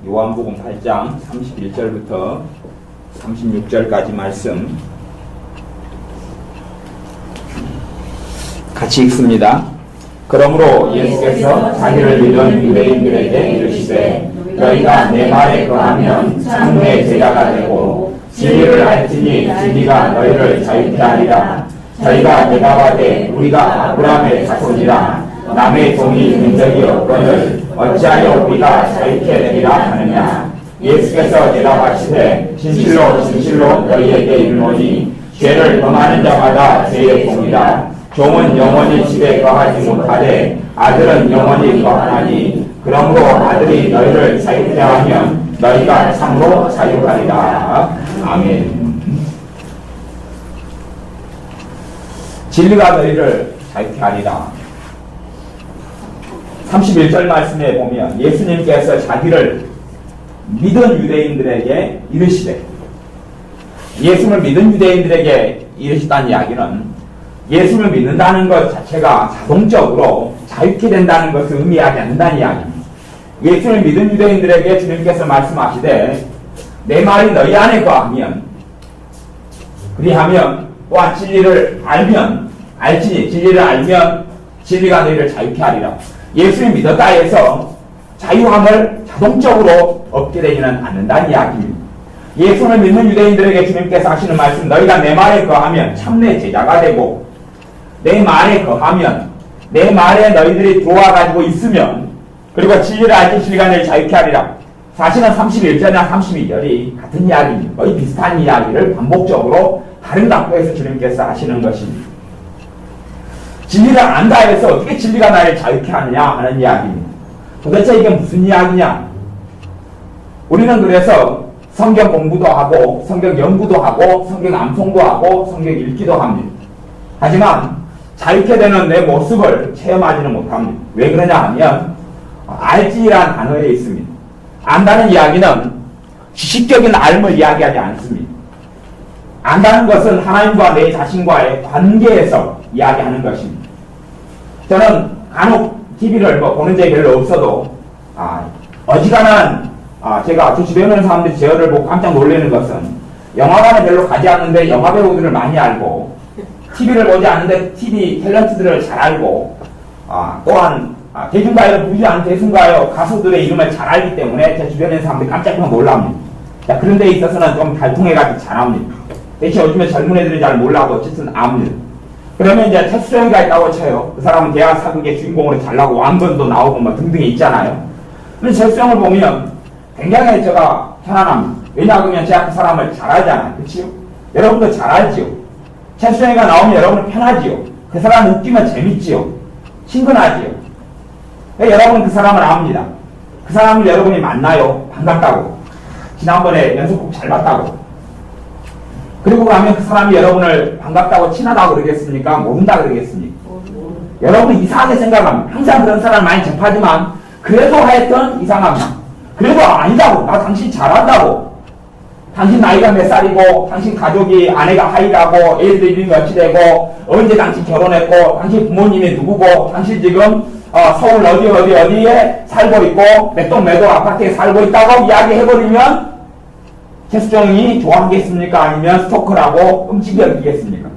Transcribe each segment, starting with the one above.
요한복음 8장 31절부터 36절까지 말씀 같이 읽습니다. 그러므로 예수께서 자기를 믿은 유대인들에게 이르시되 너희가 내 말에 거하면 참 내 제자가 되고 진리를 알지니 진리가 너희를 자유케 하리라. 저희가 대답하되 우리가 아브라함의 자손이라 남의 종이 된 적이 없거늘 어찌하여 우리가 자유케 되리라 하느냐. 예수께서 대답하시되 진실로 진실로 너희에게 이르노니 죄를 범하는 자마다 죄의 종이라. 종은 영원히 집에 거하지 못하되 아들은 영원히 거하나니 그러므로 아들이 너희를 자유케 하면 너희가 참으로 자유하리라. 아멘. 진리가 너희를 자유케 하리라. 31절 말씀에 보면 예수님께서 자기를 믿은 유대인들에게 이르시되, 예수를 믿은 유대인들에게 이르시다는 이야기는 예수를 믿는다는 것 자체가 자동적으로 자유케 된다는 것을 의미하지 않는다는 이야기입니다. 예수를 믿은 유대인들에게 주님께서 말씀하시되 내 말이 너희 안에 거하면, 그리하면 또한 진리를 알면 알지니 진리를 알면 진리가 너희를 자유케 하리라. 예수를 믿었다 해서 자유함을 자동적으로 얻게 되지는 않는다는 이야기입니다. 예수를 믿는 유대인들에게 주님께서 하시는 말씀, 너희가 내 말에 거하면 참 내 제자가 되고 내 말에 거하면, 내 말에 너희들이 들어와 가지고 있으면, 그리고 진리를 알지 진리가 너희를 자유케 하리라. 사실은 31절이나 32절이 같은 이야기입니다. 거의 비슷한 이야기를 반복적으로 다른 각도에서 주님께서 하시는 것입니다. 진리를 안다 해서 어떻게 진리가 나를 자유케 하느냐 하는 이야기입니다. 도대체 이게 무슨 이야기냐? 우리는 그래서 성경 공부도 하고 성경 연구도 하고 성경 암송도 하고 성경 읽기도 합니다. 하지만 자유케 되는 내 모습을 체험하지는 못합니다. 왜 그러냐 하면 알지라는 단어에 있습니다. 안다는 이야기는 지식적인 알을 이야기하지 않습니다. 안다는 것은 하나님과 내 자신과의 관계에서 이야기하는 것입니다. 저는 간혹 TV를 보는 적이 별로 없어도 어지간한 제가 저 주변에 있는 사람들이 저를 보고 깜짝 놀라는 것은 영화관에 별로 가지 않는데 영화 배우들을 많이 알고 TV를 보지 않는데 TV 탤런트들을 잘 알고 또한 대중가요를 부르지 않는 대중가요 가수들의 이름을 잘 알기 때문에 제 주변에 있는 사람들이 깜짝 놀랍니다. 그런 데 있어서는 좀 달통해가지고 잘합니다. 대체 요즘에 젊은 애들이 잘 몰라도 어쨌든 압니다. 그러면 이제 최수정이가 있다고 쳐요. 그 사람은 대학 사극의 주인공으로 잘 나오고 왕건도 나오고 뭐 등등이 있잖아요. 근데 최수정을 보면 굉장히 제가 편안합니다. 왜냐하면 제가 그 사람을 잘 알잖아요. 그치요? 여러분도 잘 알지요? 최수정이가 나오면 여러분은 편하지요? 그 사람 웃기면 재밌지요? 친근하지요? 여러분은 그 사람을 압니다. 그 사람을 여러분이 만나요. 반갑다고. 지난번에 연속곡 잘 봤다고. 그리고 나면 그 사람이 여러분을 반갑다고 친하다고 그러겠습니까? 모른다 그러겠습니까? 여러분이 이상하게 생각합니다. 항상 그런 사람을 많이 접하지만 그래도 하여튼 이상합니다. 그래도 아니다고. 나 당신 잘한다고. 당신 나이가 몇 살이고 당신 가족이 아내가 하이라고 애들 이름이 몇이 되고 언제 당신 결혼했고 당신 부모님이 누구고 당신 지금 서울 어디에 살고 있고 몇 동 몇 호 아파트에 살고 있다고 이야기해버리면 최수정이 좋아하겠습니까? 아니면 스토커라고 끔찍이 여기겠습니까?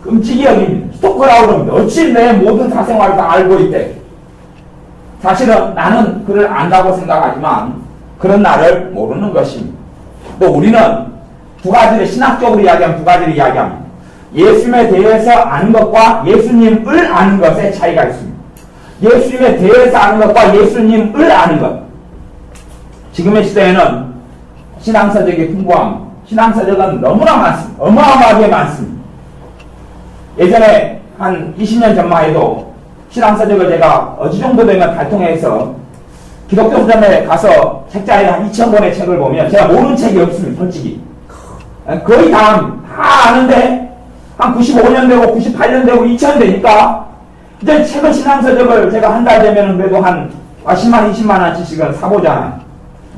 끔찍이 여깁니다. 스토커라고 그럽니다. 어찌 내 모든 사생활을 다 알고 있대. 사실은 나는 그를 안다고 생각하지만 그런 나를 모르는 것입니다. 또 우리는 두 가지를 신학적으로 이야기하면 두 가지를 이야기합니다. 예수님에 대해서 아는 것과 예수님을 아는 것의 차이가 있습니다. 예수님에 대해서 아는 것과 예수님을 아는 것. 지금의 시대에는 신앙서적이 풍부합니다. 신앙서적은 너무나 많습니다. 어마어마하게 많습니다. 예전에 한 20년 전만 해도 신앙서적을 제가 어느 정도 되면 발통해서 기독교 서점에 가서 책자에 한 2,000권의 책을 보면 제가 모르는 책이 없습니다. 솔직히. 거의 다 아는데 한 95년 되고 98년 되고 2000년 되니까 이제 최근 신앙서적을 제가 한 달 되면 그래도 한 10만 20만 원씩은 사보잖아요.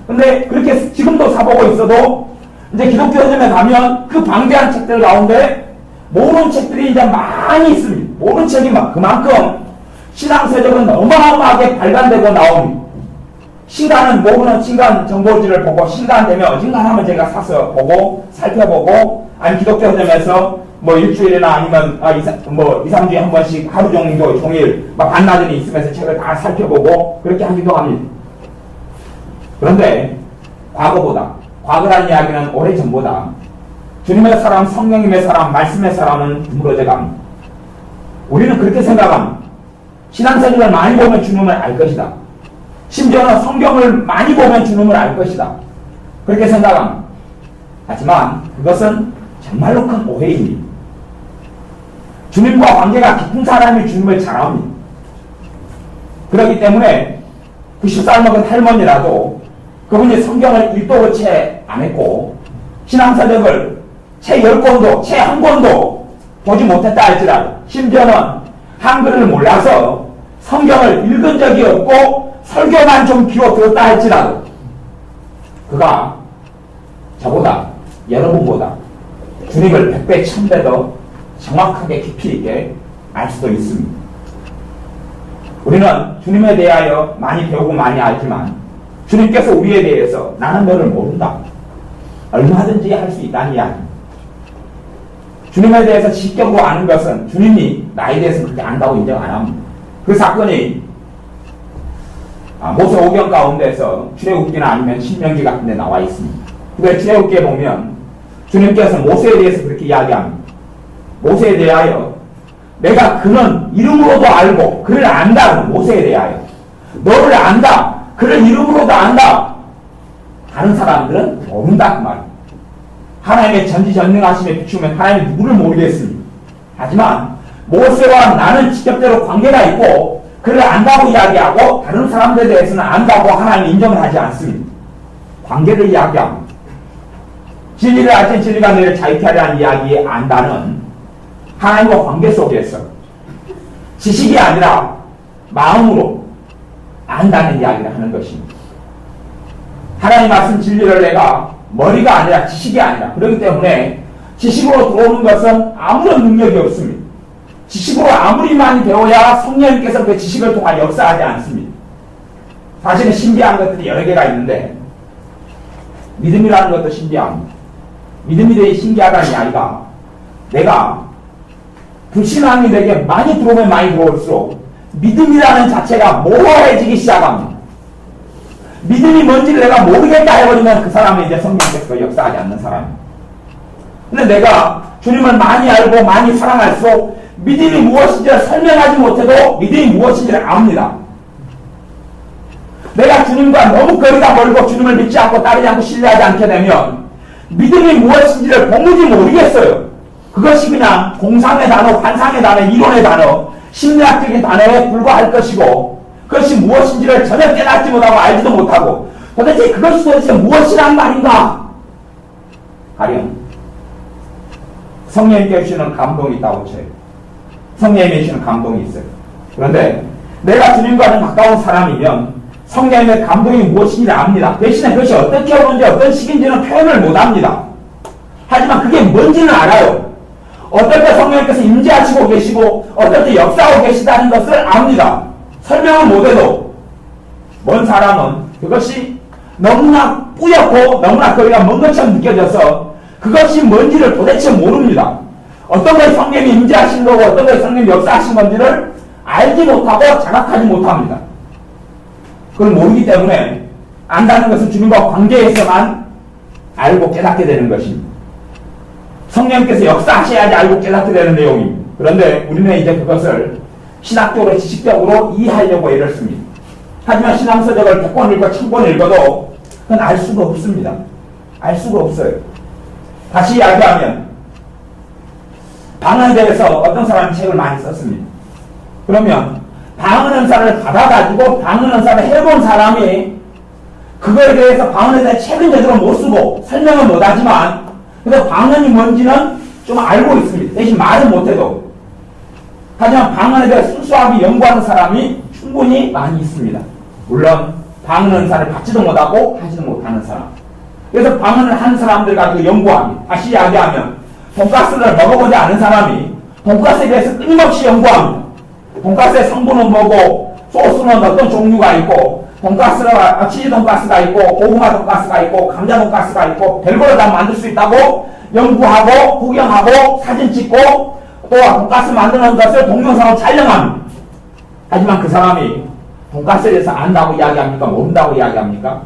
근데 그렇게 지금도 사보고 있어도 이제 기독교 서점에 가면 그 방대한 책들 가운데 모르는 책들이 이제 많이 있습니다. 모르는 책이 그만큼 신앙서적은 어마어마하게 발간되고 나옵니다. 신간은 모르는 신간 정보지를 보고 신간 되면 어딘가하면 제가 사서 보고 살펴보고 아니 기독교 서점에서 뭐 일주일이나 아니면 2, 3주에 한 번씩 하루 정도 종일 막 반나절이 있으면서 책을 다 살펴보고 그렇게 하기도 합니다. 그런데 과거라는 이야기는 오래전보다 주님의 사람, 성령님의 사람, 말씀의 사람은 드물어져 갑니다. 우리는 그렇게 생각합니다. 신앙서적을 많이 보면 주님을 알 것이다. 심지어는 성경을 많이 보면 주님을 알 것이다. 그렇게 생각합니다. 하지만 그것은 정말로 큰 오해입니다. 주님과 관계가 깊은 사람이 주님을 잘 압니다. 그렇기 때문에 90살 먹은 할머니라도 그분이 성경을 1도로 채 안 했고 신앙서적을 채 10권도, 채 1권도 보지 못했다 할지라도 심지어는 한글을 몰라서 성경을 읽은 적이 없고 설교만 좀 귀로 들었다 할지라도 그가 저보다 여러분보다 주님을 100배, 1000배 더 정확하게 깊이 있게 알 수도 있습니다. 우리는 주님에 대하여 많이 배우고 많이 알지만 주님께서 우리에 대해서 나는 너를 모른다. 얼마든지 할 수 있다는 이야기입니다. 주님에 대해서 지식적으로 아는 것은 주님이 나에 대해서 그렇게 안다고 인정 안 합니다. 그 사건이 모세 오경 가운데서 출애굽기나 아니면 신명기 같은 데 나와 있습니다. 그 출애굽기에 보면 주님께서 모세에 대해서 그렇게 이야기합니다. 모세에 대하여 내가 그는 이름으로도 알고 그를 안다고 모세에 대하여 너를 안다. 그를 이름으로도 안다. 다른 사람들은 모른다 그 말입니다. 하나님의 전지전능하심에 비추면 하나님이 누구를 모르겠습니다. 하지만 모세와 나는 직접적으로 관계가 있고 그를 안다고 이야기하고 다른 사람들에 대해서는 안다고 하나님이 인정을 하지 않습니다. 관계를 이야기합니다. 진리를 알지 진리가 너를 자유케 하려는 이야기의 안다는 하나님과 관계 속에서 지식이 아니라 마음으로 안다는 이야기를 하는 것입니다. 하나님 말씀 진리를 내가 머리가 아니라 지식이 아니라 그렇기 때문에 지식으로 들어오는 것은 아무런 능력이 없습니다. 지식으로 아무리 많이 배워야 성령님께서 그 지식을 통해 역사하지 않습니다. 사실은 신비한 것들이 여러 개가 있는데 믿음이라는 것도 신비합니다. 믿음이 되게 신기하다는 이야기가 내가 불신앙이 내게 많이 들어오면 많이 들어올수록 믿음이라는 자체가 모호해지기 시작합니다. 믿음이 뭔지를 내가 모르겠다 해버리면 그 사람은 이제 성령께서 역사하지 않는 사람입니다. 근데 내가 주님을 많이 알고 많이 사랑할수록 믿음이 무엇인지를 설명하지 못해도 믿음이 무엇인지를 압니다. 내가 주님과 너무 거리가 멀고 주님을 믿지 않고 따르지 않고 신뢰하지 않게 되면 믿음이 무엇인지를 도무지 모르겠어요. 그것이 그냥 공상의 단어, 환상의 단어, 이론의 단어, 심리학적인 단어에 불과할 것이고 그것이 무엇인지를 전혀 깨닫지 못하고 알지도 못하고 도대체 그것이 도대체 무엇이란 말인가? 가령 성령님께 주시는 감동이 있다고 쳐요. 성령님이 주시는 감동이 있어요. 그런데 내가 주님과는 가까운 사람이면 성령님의 감동이 무엇인지 압니다. 대신에 그것이 어떻게 오는지 어떤 식인지는 표현을 못합니다. 하지만 그게 뭔지는 알아요. 어떨 때 성령님께서 임재하시고 계시고 어떨 때 역사하고 계시다는 것을 압니다. 설명은 못해도 먼 사람은 그것이 너무나 뿌옇고 너무나 거리가 먼 것처럼 느껴져서 그것이 뭔지를 도대체 모릅니다. 어떤 것이 성령님이 임재하신 거고 어떤 것이 성령님이 역사하신 건지를 알지 못하고 자각하지 못합니다. 그걸 모르기 때문에 안다는 것은 주님과 관계에서만 알고 깨닫게 되는 것입니다. 성령님께서 역사하셔야지 알고 깨닫게 되는 내용입니다. 그런데 우리는 이제 그것을 신학적으로 지식적으로 이해하려고 애를 씁니다. 하지만 신앙서적을 100권 읽고 1000권 읽어도 그건 알 수가 없습니다. 알 수가 없어요. 다시 이야기하면 방언에 대해서 어떤 사람이 책을 많이 썼습니다. 그러면 방언 은사를 받아가지고 방언 은사를 해본 사람이 그거에 대해서 방언에 대해 책은 제대로 못 쓰고 설명은 못하지만 그래서 방언이 뭔지는 좀 알고 있습니다. 대신 말은 못해도. 하지만 방언에 대해 순수하게 연구하는 사람이 충분히 많이 있습니다. 물론 방언 은사를 받지도 못하고 하지도 못하는 사람. 그래서 방언을 한 사람들 가지고 연구합니다. 다시 이야기하면 돈가스를 먹어보지 않은 사람이 돈가스에 대해서 끊임없이 연구합니다. 돈가스의 성분은 뭐고 소스는 어떤 종류가 있고 돈가스가, 치즈 돈가스가 있고, 고구마 돈가스가 있고, 감자 돈가스가 있고, 별거를 다 만들 수 있다고 연구하고, 구경하고, 사진 찍고, 또 돈가스 만드는 것을 동영상으로 촬영합니다. 하지만 그 사람이 돈가스에 대해서 안다고 이야기합니까? 모른다고 이야기합니까?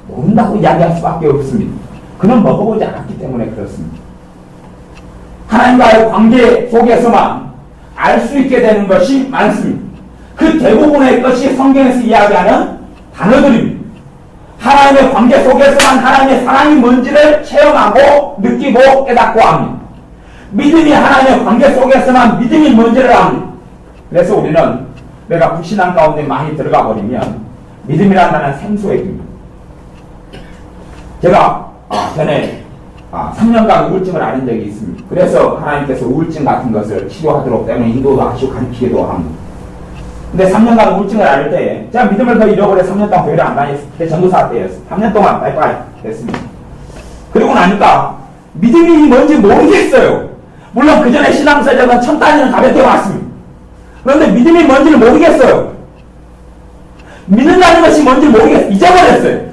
모른다고 이야기할 수밖에 없습니다. 그는 먹어보지 않았기 때문에 그렇습니다. 하나님과의 관계 속에서만 알 수 있게 되는 것이 많습니다. 그 대부분의 것이 성경에서 이야기하는 단어들입니다. 하나님의 관계 속에서만 하나님의 사랑이 뭔지를 체험하고 느끼고 깨닫고 합니다. 믿음이 하나님의 관계 속에서만 믿음이 뭔지를 압니다. 그래서 우리는 내가 불신앙 가운데 많이 들어가 버리면 믿음이라는 단어는 생소해집니다. 제가 전에 3년간 우울증을 앓은 적이 있습니다. 그래서 하나님께서 우울증 같은 것을 치료하도록 때문에 인도도 하시고 가르치기도 합니다. 근데 3년간 우울증을 앓을 때 제가 믿음을 더 잃어버려 3년 동안 교회를 안 다녔어요. 그때 전도사 때였어요. 3년 동안 빠이빠이 됐습니다. 그리고 나니까 믿음이 뭔지 모르겠어요. 물론 그 전에 신앙생활은 1000단위는 가볍게 왔습니다. 그런데 믿음이 뭔지를 모르겠어요. 믿는다는 것이 뭔지 모르겠어요. 잊어버렸어요.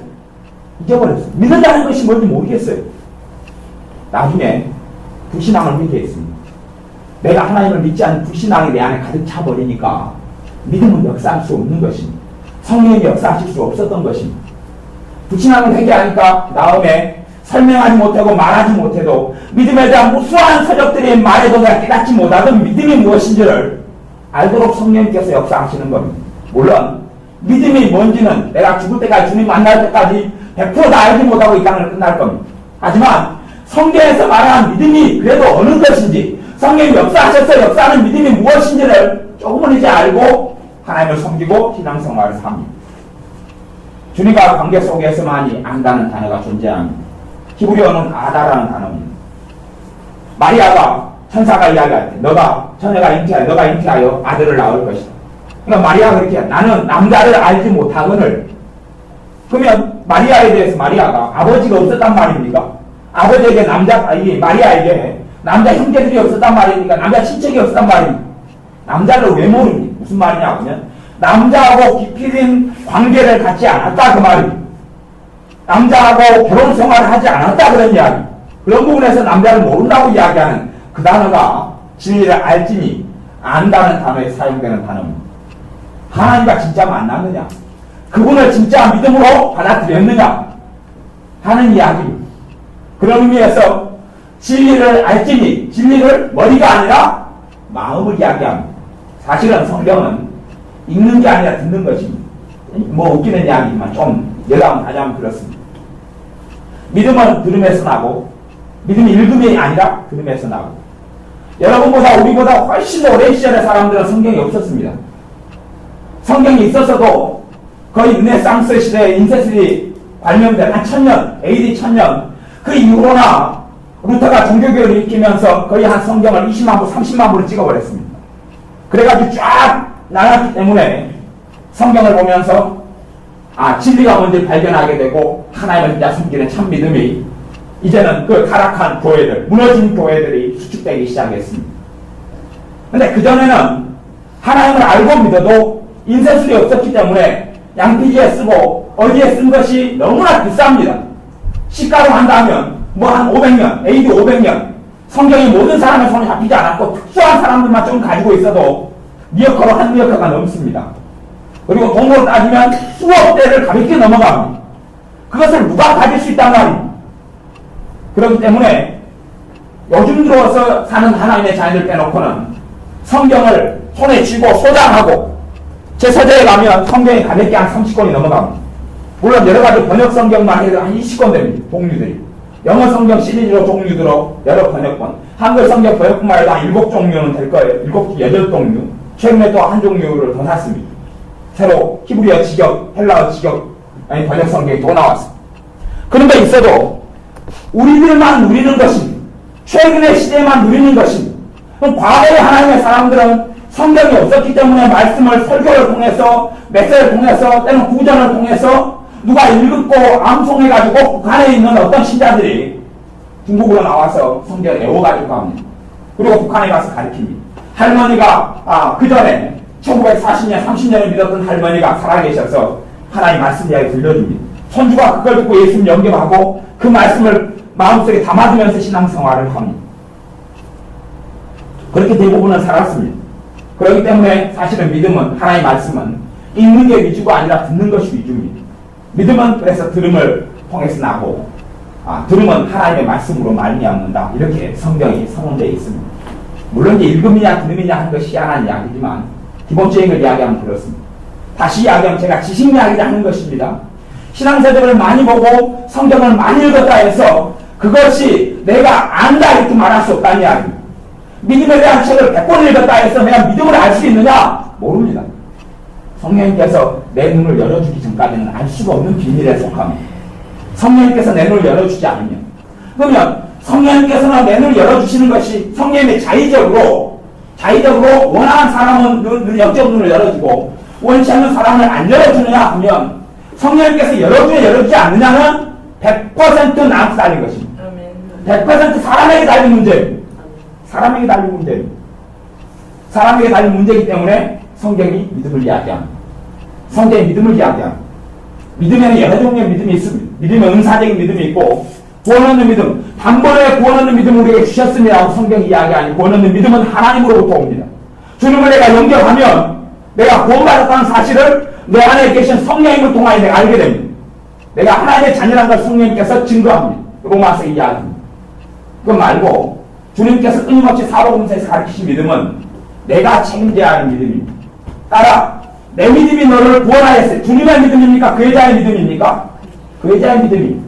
믿는다는 것이 뭔지 모르겠어요. 나중에 불신앙을 믿게 했습니다. 내가 하나님을 믿지 않는 불신앙이 내 안에 가득 차버리니까 믿음은 역사할 수 없는 것입니다. 성령이 역사하실 수 없었던 것입니다. 불신앙을 회개하니까 다음에 설명하지 못하고 말하지 못해도 믿음에 대한 무수한 서적들이 말해도 내가 깨닫지 못하던 믿음이 무엇인지를 알도록 성령님께서 역사하시는 겁니다. 물론 믿음이 뭔지는 내가 죽을 때까지 주님 만날 때까지 100% 다 알지 못하고 이 땅을 끝날 겁니다. 하지만 성경에서 말하는 믿음이 그래도 어느 것인지, 성경이 역사하셔서 역사하는 믿음이 무엇인지를 조금은 이제 알고 하나님을 섬기고 신앙생활을 삽니다. 주님과 관계 속에서만이 안다는 단어가 존재합니다. 히브리어는 아다라는 단어입니다. 마리아가 천사가 이야기할 때 너가 잉태하여 아들을 낳을 것이다. 그러니까 마리아가 그렇게 나는 남자를 알지 못하거늘. 그러면 마리아에 대해서 마리아가 아버지가 없었단 말입니까? 아버지에게 마리아에게 남자 형제들이 없었단 말입니까? 남자 친척이 없었단 말입니까? 남자를 왜 모릅니까? 무슨 말이냐 하면 남자하고 깊이 된 관계를 갖지 않았다 그 말입니다. 남자하고 결혼 생활을 하지 않았다 그런 이야기. 그런 부분에서 남자를 모른다고 이야기하는 그 단어가 진리를 알지니 안다는 단어에 사용되는 단어입니다. 하나님과 진짜 만났느냐? 그분을 진짜 믿음으로 받아들였느냐? 하는 이야기입니다. 그런 의미에서 진리를 알지니, 진리를 머리가 아니라 마음을 이야기합니다. 사실은 성경은 읽는 게 아니라 듣는 것입니다. 뭐 웃기는 이야기지만 좀 여담 하자면 그렇습니다. 믿음은 들음에서 나고, 믿음이 읽음이 아니라 들음에서 나고. 여러분보다 우리보다 훨씬 오랜 시절의 사람들은 성경이 없었습니다. 성경이 있었어도 거의 르네상스 시대에 인쇄술이 발명된 한 1000년, AD 1000년 그 이후로나 루터가 종교교회를 일으키면서 거의 한 성경을 20만 부, 30만 부를 찍어버렸습니다. 그래가지고 쫙 나갔기 때문에 성경을 보면서 진리가 뭔지 발견하게 되고 하나님을 진짜 섬기는 참 믿음이 이제는 그 타락한 교회들, 무너진 교회들이 수축되기 시작했습니다. 근데 그전에는 하나님을 알고 믿어도 인쇄술이 없었기 때문에 양피지에 쓰고 어디에 쓴 것이 너무나 비쌉니다. 시가로 한다면 뭐 한 500년, AD 500년 성경이 모든 사람의 손에 잡히지 않았고 특수한 사람들만 좀 가지고 있어도 미역커로 한 미역커가 넘습니다. 그리고 돈으로 따지면 수억 대를 가볍게 넘어갑니다. 그것을 누가 가질 수 있단 말입니다. 그렇기 때문에 요즘 들어서 사는 하나님의 자녀들 빼놓고는 성경을 손에 쥐고 소장하고 제 서재에 가면 성경이 가볍게 한 30권이 넘어갑니다. 물론 여러 가지 번역 성경만 해도 한 20권 됩니다. 종류들이. 영어 성경 시리즈로 종류들로 여러 번역권. 한글 성경 번역뿐만 해도 한 7종류는 될 거예요. 8종류. 최근에 또 한 종류를 더 샀습니다. 새로 히브리어 직역, 헬라어 직역, 번역 성경이 또 나왔습니다. 그런 데 있어도 우리들만 누리는 것입니다. 최근의 시대만 누리는 것입니다. 그럼 과거의 하나님의 사람들은 성경이 없었기 때문에 말씀을 설교를 통해서, 메시지를 통해서, 때는 구전을 통해서 누가 읽고 암송해가지고 북한에 있는 어떤 신자들이 중국으로 나와서 성경을 외워가지고 갑니다. 그리고 북한에 가서 가르칩니다. 할머니가 그 전에 1940년, 30년을 믿었던 할머니가 살아계셔서 하나님 말씀 이야기 들려줍니다. 손주가 그걸 듣고 예수님 영접하고 그 말씀을 마음속에 담아두면서 신앙생활을 합니다. 그렇게 대부분은 살았습니다. 그렇기 때문에 사실은 믿음은, 하나님의 말씀은 읽는 게 위주가 아니라 듣는 것이 위주입니다. 믿음은 그래서 들음을 통해서 나고, 들음은 하나님의 말씀으로 말미암는다. 이렇게 성경이 선언되어 있습니다. 물론 이제 읽음이냐 들음이냐 하는 것이 희한한 이야기지만 기본적인 걸 이야기하면 그렇습니다. 다시 이야기하면 제가 지식 이야기를 하는 것입니다. 신앙서적을 많이 보고 성경을 많이 읽었다 해서 그것이 내가 안다 이렇게 말할 수 없다는 이야기입니다. 믿음에 대한 책을 100권 읽었다 해서 내가 믿음을 알 수 있느냐? 모릅니다. 성령님께서 내 눈을 열어주기 전까지는 알 수가 없는 비밀에 속합니다. 성령님께서 내 눈을 열어주지 않으면, 그러면 성령님께서는 내 눈을 열어주시는 것이 성령님의 자의적으로 원하는 사람은 영적 눈을 열어주고 원치 않는 사람을 안 열어주느냐 하면 성령님께서 열어주냐 열어주지 않느냐는 100% 나한테 달린 것입니다. 100% 사람에게 달린 문제입니다. 사람에게 달린 문제입니다. 사람에게 달린 문제이기 때문에 성경이 믿음을 이야기합니다. 성경이 믿음을 이야기합니다. 믿음에는 여러 종류의 믿음이 있습니다. 믿음은 은사적인 믿음이 있고 구원 얻는 믿음, 단번에 구원 얻는 믿음을 우리에게 주셨습니다라고 성경이 이야기하니 구원 얻는 믿음은 하나님으로부터 옵니다. 주님을 내가 영접하면 내가 구원받았다는 사실을 내 안에 계신 성령님을 통하여 내가 알게 됩니다. 내가 하나님의 자녀라는 걸 성령님께서 증거합니다. 로마서 이야기입니다. 그거 말고 주님께서 끊임없이 사복음서에서 가르치신 믿음은 내가 책임져야 하는 믿음입니다. 따라 내 믿음이 너를 구원하였어요. 주님의 믿음입니까? 그 여자의 믿음입니까? 그 여자의 믿음입니다.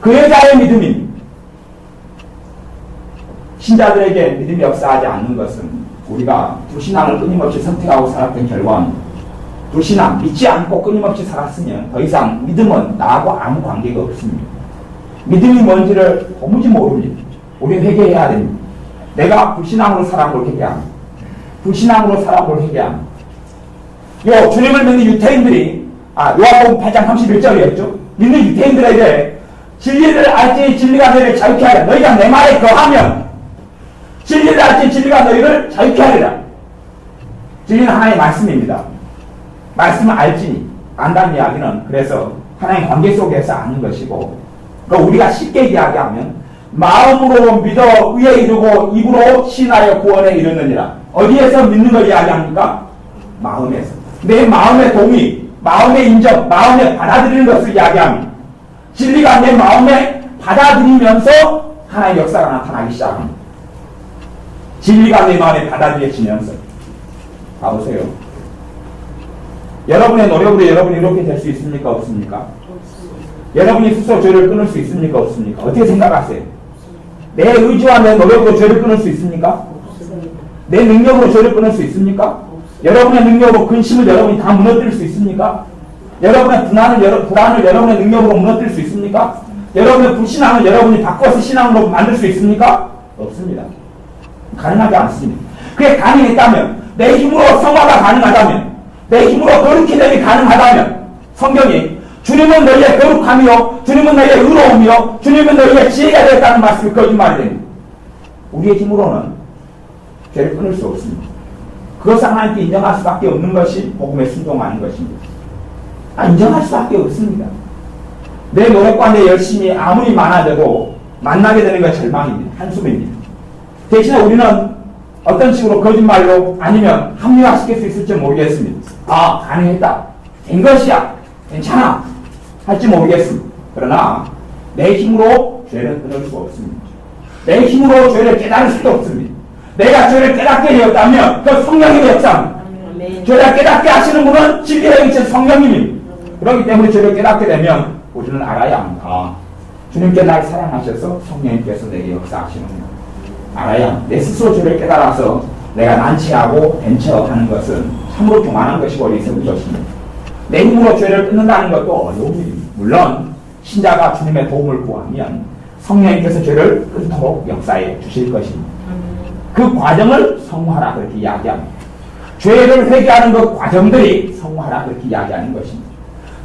그 여자의 믿음입니다. 신자들에게 믿음이 역사하지 않는 것은 우리가 불신앙을 끊임없이 선택하고 살았던 결과입니다. 불신앙, 믿지 않고 끊임없이 살았으면 더 이상 믿음은 나하고 아무 관계가 없습니다. 믿음이 뭔지를 도무지 모릅니다. 우리는 회개해야 됩니다. 내가 불신앙으로 살아온 걸 회개합니다. 불신앙으로 살아온 걸 회개합니다. 주님을 믿는 유태인들이 요한복음 8장 31절이었죠. 믿는 유태인들에게 진리를 알지 진리가 너희를 자유케 하리라. 너희가 내 말에 거하면 진리를 알지 진리가 너희를 자유케 하리라. 진리는 하나님의 말씀입니다. 말씀을 알지니 안다는 이야기는 그래서 하나님의 관계 속에서 아는 것이고, 그러니까 우리가 쉽게 이야기하면 마음으로 믿어 의에 이르고 입으로 신하여 구원에 이르느니라. 어디에서 믿는 걸 이야기합니까? 마음에서. 내 마음의 동의, 마음의 인정, 마음에 받아들이는 것을 이야기합니다. 진리가 내 마음에 받아들이면서 하나님의 역사가 나타나기 시작합니다. 진리가 내 마음에 받아들여지면서. 봐보세요. 여러분의 노력으로 여러분이 이렇게 될 수 있습니까? 없습니까? 여러분이 스스로 죄를 끊을 수 있습니까? 없습니까? 어떻게 생각하세요? 내 의지와 내 노력으로 죄를 끊을 수 있습니까? 내 능력으로 죄를 끊을 수 있습니까? 여러분의 능력으로 근심을 여러분이 다 무너뜨릴 수 있습니까? 여러분의 불안을 여러분의 능력으로 무너뜨릴 수 있습니까? 여러분의 불신앙을 여러분이 바꿔서 신앙으로 만들 수 있습니까? 없습니다. 가능하지 않습니다. 그게 가능했다면, 내 힘으로 성화가 가능하다면, 내 힘으로 거룩히 되기 가능하다면, 성경이 주님은 너희의 거룩함이요, 주님은 너희의 의로움이요, 주님은 너희의 지혜가 되었다는 말씀이 거짓말이 됩니다. 우리의 힘으로는 죄를 끊을 수 없습니다. 그것을 하나님께 인정할 수밖에 없는 것이 복음에 순종하는 것입니다. 인정할 수밖에 없습니다. 내 노력과 내 열심이 아무리 많아져도 만나게 되는 건 절망입니다. 한숨입니다. 대신에 우리는 어떤 식으로 거짓말로 아니면 합리화시킬 수 있을지 모르겠습니다. 가능했다. 된 것이야. 괜찮아. 할지 모르겠습니다. 그러나 내 힘으로 죄를 끊을 수 없습니다. 내 힘으로 죄를 깨달을 수도 없습니다. 내가 죄를 깨닫게 되었다면 그 성령님의 역사입니다. 죄를 깨닫게 하시는 분은 진리의 이신 성령님입니다. 그렇기 때문에 죄를 깨닫게 되면 우리는 알아야 합니다. 주님께 날 사랑하셔서 성령님께서 내게 역사하시는구나. 알아야 합니다. 내 스스로 죄를 깨달아서 내가 난치하고 벤처하는 것은 참으로 교만한 것이고 어리석은 것입니다. 내 힘으로 죄를 끊는다는 것도 어려운 일입니다. 물론 신자가 주님의 도움을 구하면 성령님께서 죄를 끊도록 역사해 주실 것입니다. 그 과정을 성화라 그렇게 이야기합니다. 죄를 회개하는 그 과정들이 성화라 그렇게 이야기하는 것입니다.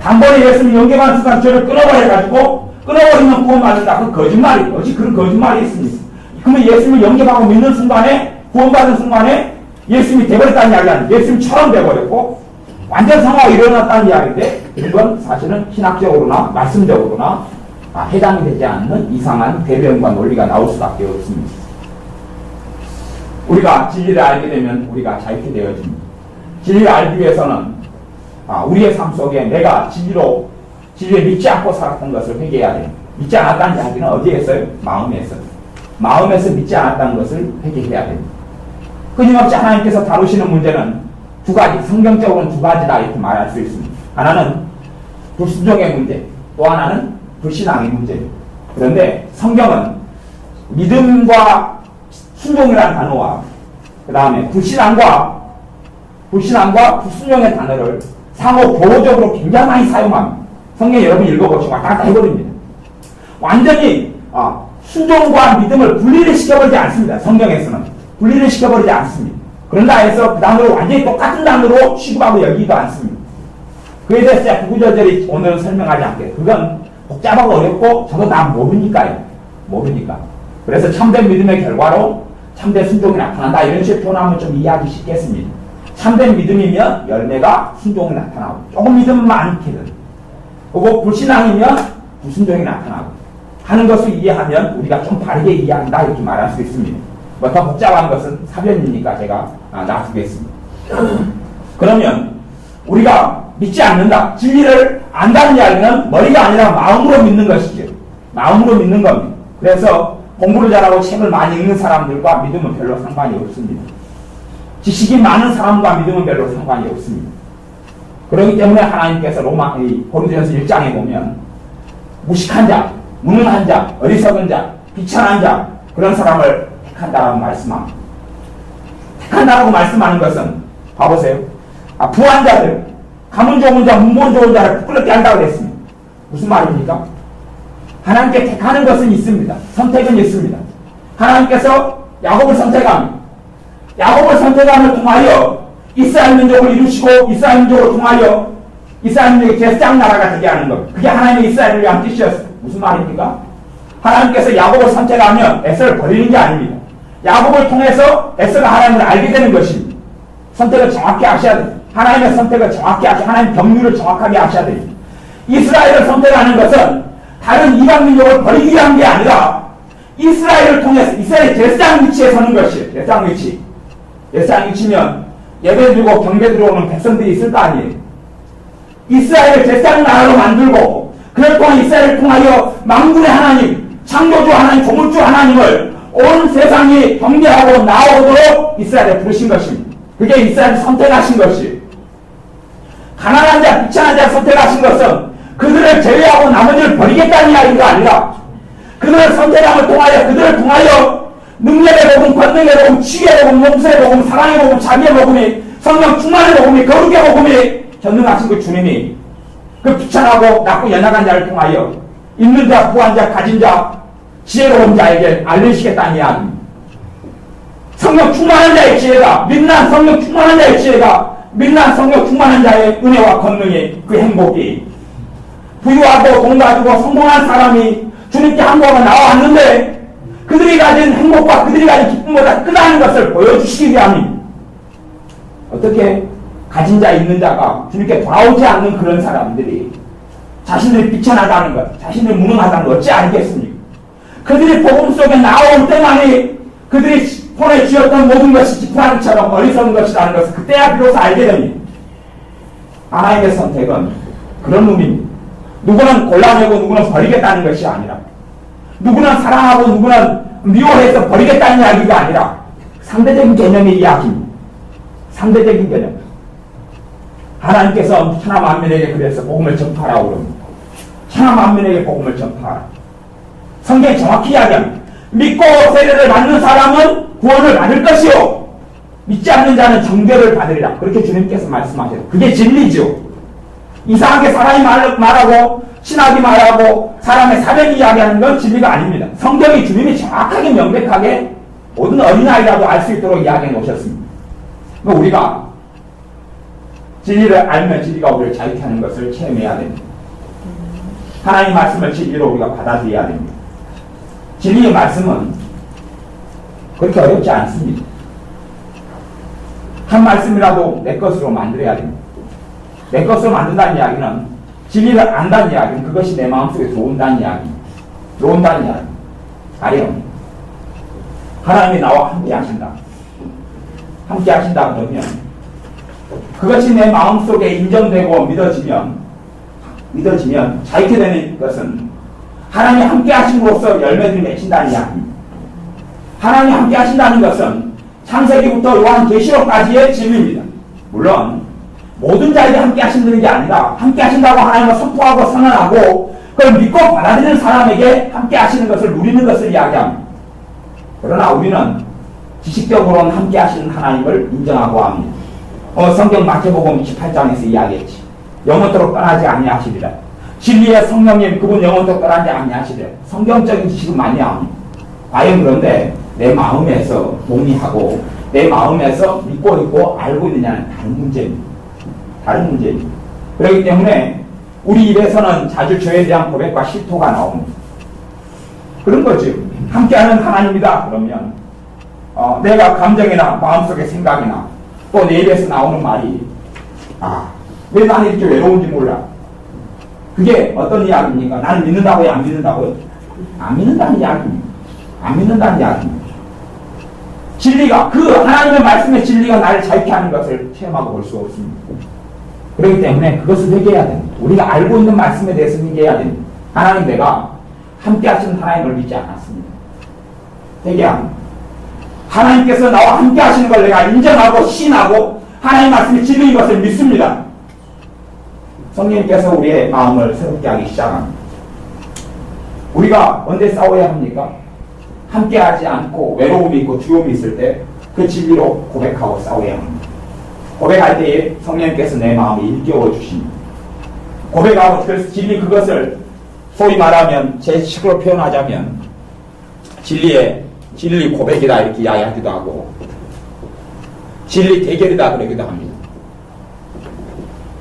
단번에 예수님 영접하는 순간 죄를 끊어버리면 구원받는다. 그 거짓말이, 어찌 그런 거짓말이 있습니까? 그러면 예수님을 영접하고 믿는 순간에, 구원받은 순간에 예수님이 돼버렸다는 이야기하는, 예수님처럼 돼버렸고, 완전 상호가 일어났다는 이야기인데 이건 사실은 신학적으로나 말씀적으로나 해당이 되지 않는 이상한 대변과 논리가 나올 수밖에 없습니다. 우리가 진리를 알게 되면 우리가 자유케 되어집니다. 진리를 알기 위해서는 우리의 삶 속에 내가 진리를 믿지 않고 살았던 것을 회개해야 됩니다. 믿지 않았다는 이야기는 어디에 있어요? 마음에서. 마음에서 믿지 않았다는 것을 회개해야 됩니다. 끊임없이 하나님께서 다루시는 문제는 두 가지, 성경적으로는 두 가지다 이렇게 말할 수 있습니다. 하나는 불순종의 문제, 또 하나는 불신앙의 문제입니다. 그런데 성경은 믿음과 순종이라는 단어와 그 다음에 불신앙과 불순종의 단어를 상호 보호적으로 굉장히 많이 사용합니다. 성경 여러분 읽어보시고 왔다 갔다 해버립니다. 완전히 순종과 믿음을 분리를 시켜버리지 않습니다. 성경에서는 분리를 시켜버리지 않습니다. 그런다 해서 그 단어를 완전히 똑같은 단어로 취급하고 여기지도 않습니다. 그에 대해서 제가 구구절절히 오늘은 설명하지 않게 그건 복잡하고 어렵고 저도 다 모르니까요. 그래서 참된 믿음의 결과로 참된 순종이 나타난다 이런 식으로 표현하면 좀 이해하기 쉽겠습니다. 참된 믿음이면 열매가 순종이 나타나고 조금 믿음 많게는 그리고 불신앙이면 불순종이 나타나고 하는 것을 이해하면 우리가 좀 바르게 이해한다 이렇게 말할 수 있습니다. 뭐 더 복잡한 것은 사변이니까 제가 놔두겠습니다. 그러면 우리가 믿지 않는다. 진리를 안다는 이야기는 머리가 아니라 마음으로 믿는 것이죠. 마음으로 믿는 겁니다. 그래서 공부를 잘하고 책을 많이 읽는 사람들과 믿음은 별로 상관이 없습니다. 지식이 많은 사람과 믿음은 별로 상관이 없습니다. 그렇기 때문에 하나님께서 고린도전서 1장에 보면 무식한 자, 무능한 자, 어리석은 자, 비천한 자 그런 사람을 택한다라고 말씀합니다. 택한다라고 말씀하는 것은 봐보세요. 부한 자들, 가문 좋은 자, 문본 좋은 자를 부끄럽게 한다고 했습니다. 무슨 말입니까? 하나님께 택하는 것은 있습니다. 선택은 있습니다. 하나님께서 야곱을 선택합니다. 야곱을 선택함을 통하여 이스라엘 민족을 이루시고 이스라엘 민족을 통하여 이스라엘 민족의 제사장 나라가 되게 하는 것. 그게 하나님의 이스라엘을 위한 뜻이었어요. 무슨 말입니까? 하나님께서 야곱을 선택하면 에서를 버리는 게 아닙니다. 야곱을 통해서 에서가 하나님을 알게 되는 것입니다. 선택을 정확히 하셔야 됩니다. 하나님의 선택을 정확히 하셔야 하나님의 경륜을 정확하게 하셔야 됩니다. 이스라엘을 선택하는 것은 다른 이방 민족을 버리기 위한 게 아니라 이스라엘을 통해서 이스라엘 제사장 위치에 서는 것이에요. 제사장 위치. 제사장 위치면 예배 드리고 경배 들어오는 백성들이 있을 거 아니에요. 이스라엘을 제사장 나라로 만들고 그를 통해 이스라엘을 통하여 만군의 하나님, 창조주 하나님, 조물주 하나님을 온 세상이 경배하고 나오도록 이스라엘에 부르신 것입니다. 그게 이스라엘을 선택하신 것이에요. 가난한 자, 비천한 자를 선택하신 것은 그들을 제외하고 나머지를 버리겠다는 이야기가 아니라 그들을 선택함을 통하여 그들을 통하여 능력의 복음, 권능의 복음, 치유의 복음, 용서의 복음, 사랑의 복음, 자비의 복음이 성령 충만의 복음이 거룩의 복음이 전능하신 그 주님이 그 비천하고 낮고 연약한 자를 통하여 있는 자, 부한 자, 가진 자, 지혜로운 자에게 알리시겠다는 이야기입니다. 성령 충만한 자의 지혜가 민난 성령 충만한 자의 지혜가 민난 성령 충만한 자의 은혜와 권능이 그 행복이 부유하고 돈 가지고 성공한 사람이 주님께 항구하고 나와왔는데 그들이 가진 행복과 그들이 가진 기쁨보다 크다는 것을 보여주시기 위함입니다. 어떻게 가진 자 있는 자가 주님께 돌아오지 않는 그런 사람들이 자신들이 비천하다는 것, 자신들이 무능하다는 것 어찌 알겠습니까? 그들이 복음 속에 나올 때만이 그들이 손에 쥐었던 모든 것이 지푸라기처럼 어리석은 것이라는 것을 그때야 비로소 알게 됩니다. 하나님의 선택은 그런 의미입니다. 누구는 골라내고 누구는 버리겠다는 것이 아니라 누구는 사랑하고 누구는 미워해서 버리겠다는 이야기가 아니라 상대적인 개념의 이야기입니다. 상대적인 개념. 하나님께서 천하 만민에게 그래서 복음을 전파하라고 그럽니다. 천하 만민에게 복음을 전파하라. 성경이 정확히 이야기합니다. 믿고 세례를 받는 사람은 구원을 받을 것이요 믿지 않는 자는 정죄를 받으리라. 그렇게 주님께서 말씀하셔요. 그게 진리죠. 이상하게 사람이 말하고 신학이 말하고 사람의 사변이 이야기하는 건 진리가 아닙니다. 성경이 주님이 정확하게 명백하게 모든 어린아이라도 알 수 있도록 이야기해 놓으셨습니다. 우리가 진리를 알면 진리가 우리를 자유케 하는 것을 체험해야 됩니다. 하나님 말씀을 진리로 우리가 받아들여야 됩니다. 진리의 말씀은 그렇게 어렵지 않습니다. 한 말씀이라도 내 것으로 만들어야 됩니다. 내 것으로 만든다는 이야기는 진리를 안다는 이야기는 그것이 내 마음속에 들어온다는 이야기. 들어온다는 이야기. 가령 하나님이 나와 함께 하신다. 함께 하신다 그러면 그것이 내 마음속에 인정되고 믿어지면 자유케 되는 것은 하나님이 함께 하심으로써 열매를 맺힌다는 이야기. 하나님이 함께 하신다는 것은 창세기부터 요한계시록까지의 진리입니다. 물론 모든 자에게 함께 하신다는 게 아니라 함께 하신다고 하나님을 선포하고 선언하고 그걸 믿고 받아들이는 사람에게 함께 하시는 것을 누리는 것을 이야기합니다. 그러나 우리는 지식적으로는 함께 하시는 하나님을 인정하고 합니다. 성경 마태복음 28장에서 이야기했지. 영원토록 떠나지 아니하시리라. 진리의 성령님 그분 영원토록 떠나지 아니하시리라. 성경적인 지식은 많이 합니다. 과연 그런데 내 마음에서 동의하고 내 마음에서 믿고 있고 알고 있느냐는 다른 문제입니다. 다른 문제입니다. 그렇기 때문에 우리 입에서는 자주 죄에 대한 고백과 실토가 나옵니다. 그런 거죠. 함께하는 하나님이다 그러면 내가 감정이나 마음속의 생각이나 또 내 입에서 나오는 말이 왜 나는 이렇게 외로운지 몰라. 그게 어떤 이야기입니까? 나는 믿는다고요? 안 믿는다고요? 안 믿는다는 이야기입니다. 안 믿는다는 이야기입니다. 진리가 그 하나님의 말씀의 진리가 나를 자유케 하는 것을 체험하고 볼 수 없습니다. 그렇기 때문에 그것을 회개해야 됩니다. 우리가 알고 있는 말씀에 대해서 회개해야 됩니다. 하나님 내가 함께 하시는 하나님을 믿지 않았습니다. 회개합니다. 하나님께서 나와 함께 하시는 걸 내가 인정하고 신하고 하나님 말씀이 진리인 것을 믿습니다. 성령님께서 우리의 마음을 새롭게 하기 시작합니다. 우리가 언제 싸워야 합니까? 함께 하지 않고 외로움이 있고 두려움이 있을 때 그 진리로 고백하고 싸워야 합니다. 고백할 때에 성령님께서 내 마음을 일깨워 주십니다. 고백하고 그래서 진리 그것을 소위 말하면 제 식으로 표현하자면 진리 고백이다 이렇게 이야기하기도 하고 진리 대결이다 그러기도 합니다.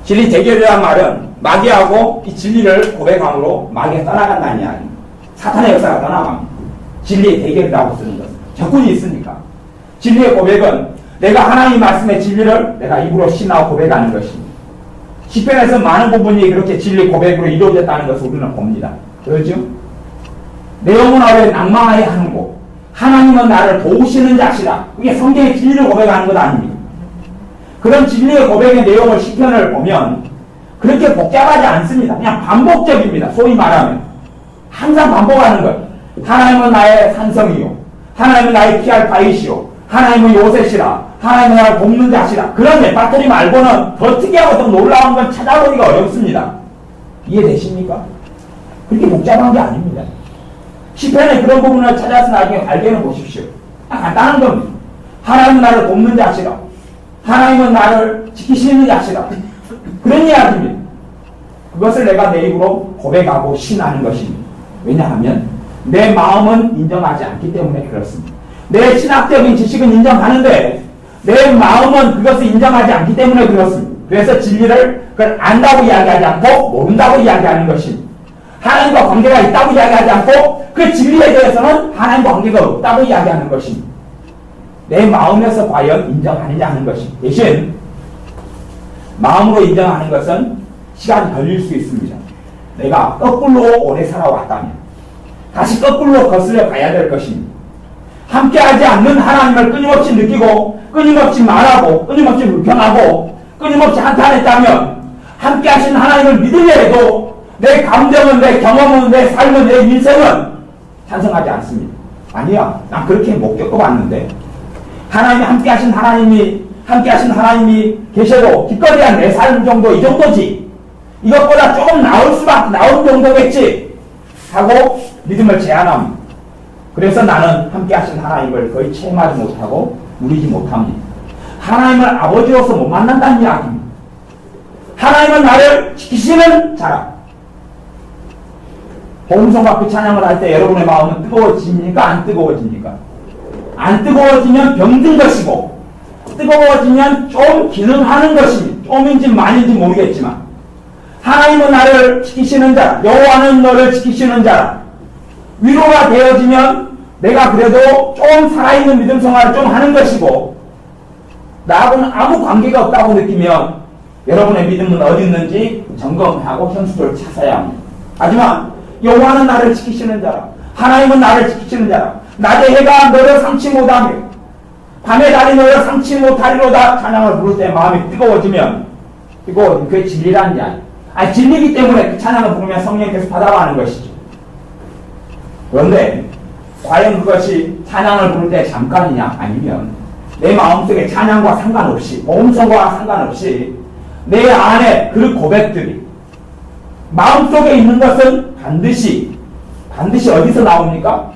진리 대결이라는 말은 마귀하고 이 진리를 고백함으로 마귀가 떠나간다는 이야기입니다. 사탄의 역사가 떠나갑니다. 진리의 대결이라고 쓰는 것은 적군이 있으니까 진리의 고백은 내가 하나님 말씀의 진리를 내가 입으로 신하고 고백하는 것입니다. 시편에서 많은 부분이 그렇게 진리 고백으로 이루어졌다는 것을 우리는 봅니다. 그렇죠? 내 영혼아 왜 낭망하여 하는고 하나님은 나를 도우시는 자시라. 그게 성경의 진리를 고백하는 것 아닙니까? 그런 진리의 고백의 내용을 시편을 보면 그렇게 복잡하지 않습니다. 그냥 반복적입니다. 소위 말하면 항상 반복하는 것. 하나님은 나의 산성이요 하나님은 나의 피할 바위시요 하나님은 요새시라. 하나님은 나를 돕는 자시라. 그런 레파토리 말고는 더 특이하고 더 놀라운 건 찾아보기가 어렵습니다. 이해되십니까? 그렇게 복잡한 게 아닙니다. 시편에 그런 부분을 찾아서 나중에 발견해 보십시오. 간단한 겁니다. 하나님은 나를 돕는 자시라. 하나님은 나를 지키시는 자시라. 그런 이야기입니다. 그것을 내가 내 입으로 고백하고 신하는 것입니다. 왜냐하면 내 마음은 인정하지 않기 때문에 그렇습니다. 내 신학적인 지식은 인정하는데 내 마음은 그것을 인정하지 않기 때문에 그렇습니다. 그래서 진리를 그걸 안다고 이야기하지 않고 모른다고 이야기하는 것입니다. 하나님과 관계가 있다고 이야기하지 않고 그 진리에 대해서는 하나님과 관계가 없다고 이야기하는 것입니다. 내 마음에서 과연 인정하느냐 하는 것입니다. 대신 마음으로 인정하는 것은 시간이 걸릴 수 있습니다. 내가 거꾸로 오래 살아왔다면 다시 거꾸로 거슬러 가야 될 것입니다. 함께하지 않는 하나님을 끊임없이 느끼고 끊임없이 말하고 끊임없이 불평하고 끊임없이 한탄했다면 함께하신 하나님을 믿으려 해도 내 감정은 내 경험은 내 삶은 내 인생은 찬성하지 않습니다. 아니야 난 그렇게 못 겪어봤는데 하나님이 함께하신 하나님이 계셔도 기껏해야 내 삶 정도 이 정도지 이것보다 조금 나을 정도겠지 하고 믿음을 제한합니다. 그래서 나는 함께하신 하나님을 거의 체험하지 못하고 누리지 못합니다. 하나님을 아버지로서 못 만난다는 이야기입니다. 하나님은 나를 지키시는 자라. 복음성과 그 찬양을 할 때 여러분의 마음은 뜨거워집니까? 안 뜨거워집니까? 안 뜨거워지면 병든 것이고 뜨거워지면 좀 기능하는 것입니다. 좀인지 많이인지 모르겠지만 하나님은 나를 지키시는 자라. 여호와는 너를 지키시는 자라. 위로가 되어지면 내가 그래도 좀 살아있는 믿음 생활을 좀 하는 것이고 나하고는 아무 관계가 없다고 느끼면 여러분의 믿음은 어디 있는지 점검하고 현수를 찾아야 합니다. 하지만 여호와는 나를 지키시는 자라. 하나님은 나를 지키시는 자라. 낮에 해가 너를 삼치 못하며 밤에 달이 너를 삼치 못하리로다. 찬양을 부를 때 마음이 뜨거워지면 이거 그게 진리라는 이야기. 진리이기 때문에 그 찬양을 부르면 성령께서 받아가는 것이죠. 그런데 과연 그것이 찬양을 부를 때 잠깐이냐, 아니면 내 마음속에 찬양과 상관없이, 복음성과 상관없이 내 안에 그 고백들이 마음속에 있는 것은 반드시 어디서 나옵니까?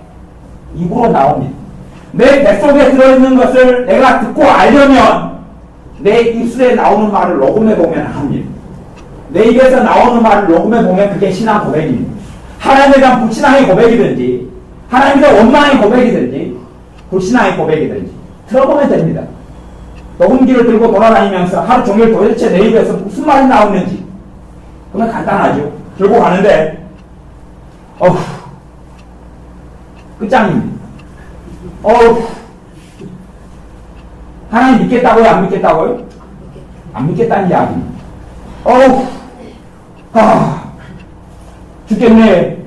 입으로 나옵니다. 내 뱃속에 들어있는 것을 내가 듣고 알려면 내 입술에 나오는 말을 녹음해 보면 합니다. 내 입에서 나오는 말을 녹음해 보면 그게 신앙 고백입니다. 하나님에 대한 불신앙의 고백이든지 하나님에 대한 원망의 고백이든지 불신앙의 고백이든지 들어보면 됩니다. 녹음기를 들고 돌아다니면서 하루 종일 도대체 내 입에서 무슨 말이 나오는지 그건 간단하죠. 들고 가는데 끝장입니다. 하나님 믿겠다고요? 안 믿겠다고요? 안 믿겠다는 이야기입니다. 죽겠네.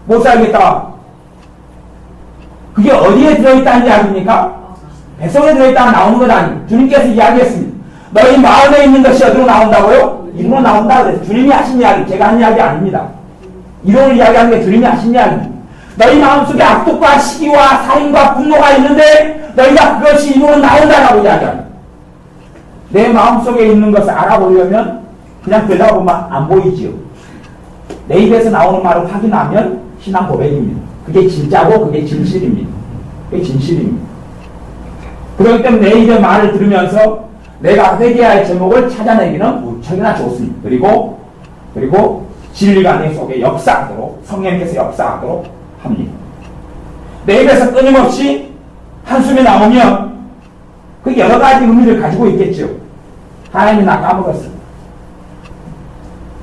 못 살겠다. 그게 어디에 들어있다는 이야기입니까? 뱃속에 들어있다가 나오는 것 아니에요. 주님께서 이야기했습니다. 너희 마음에 있는 것이 어디로 나온다고요? 이리로 나온다 그래서 주님이 하신 이야기, 제가 한 이야기 아닙니다. 이론을 이야기하는 게 주님이 하신 이야기입니다. 너희 마음속에 악독과 시기와 살인과 분노가 있는데 너희가 그것이 이리로 나온다라고 이야기합니다. 내 마음속에 있는 것을 알아보려면 그냥 들여다보면 안 보이지요. 내 입에서 나오는 말을 확인하면 신앙 고백입니다. 그게 진짜고 그게 진실입니다. 그게 진실입니다. 그렇기 때문에 내 입의 말을 들으면서 내가 회개할 제목을 찾아내기는 무척이나 좋습니다. 그리고 진리가 내 속에 역사하도록 성령께서 역사하도록 합니다. 내 입에서 끊임없이 한숨이 나오면 그 여러 가지 의미를 가지고 있겠죠. 하나님이 나 까먹었어.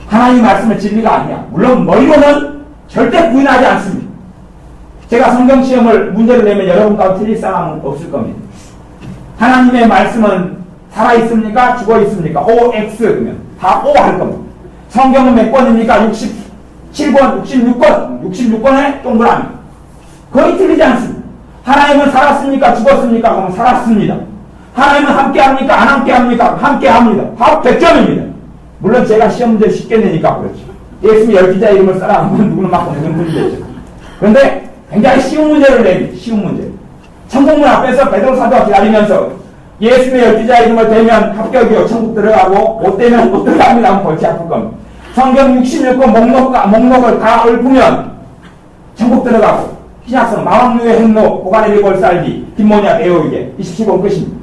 하나님 말씀은 진리가 아니야. 물론 머리로는 절대 부인하지 않습니다. 제가 성경시험을 문제를 내면 여러분 가운데 틀릴 사람은 없을 겁니다. 하나님의 말씀은 살아있습니까? 죽어있습니까? OX 그러면 다 O 할 겁니다. 성경은 몇 권입니까? 67권, 66권, 66권의 동그라미. 거의 틀리지 않습니다. 하나님은 살았습니까? 죽었습니까? 그러면 살았습니다. 하나님은 함께합니까? 안 함께합니까? 함께합니다. 다 100점입니다. 물론 제가 시험 문제 쉽게 내니까 그렇죠. 예수님 10기자 이름을 써라 하면 누구는 막 되는 분이 되죠. 그런데 굉장히 쉬운 문제를 내니 쉬운 문제. 천국문 앞에서 베드로 사도가 기다리면서 예수님의 12자 이름을 대면 합격이요. 천국 들어가고 못 대면 못 들어갑니다 하면 골치 아플 겁니다. 성경 66권 목록을 다 읊으면 천국 들어가고 신약성 마왕류의 행로 고가네리 골살기 뒷모냐 배우에게 27권 끝입니다.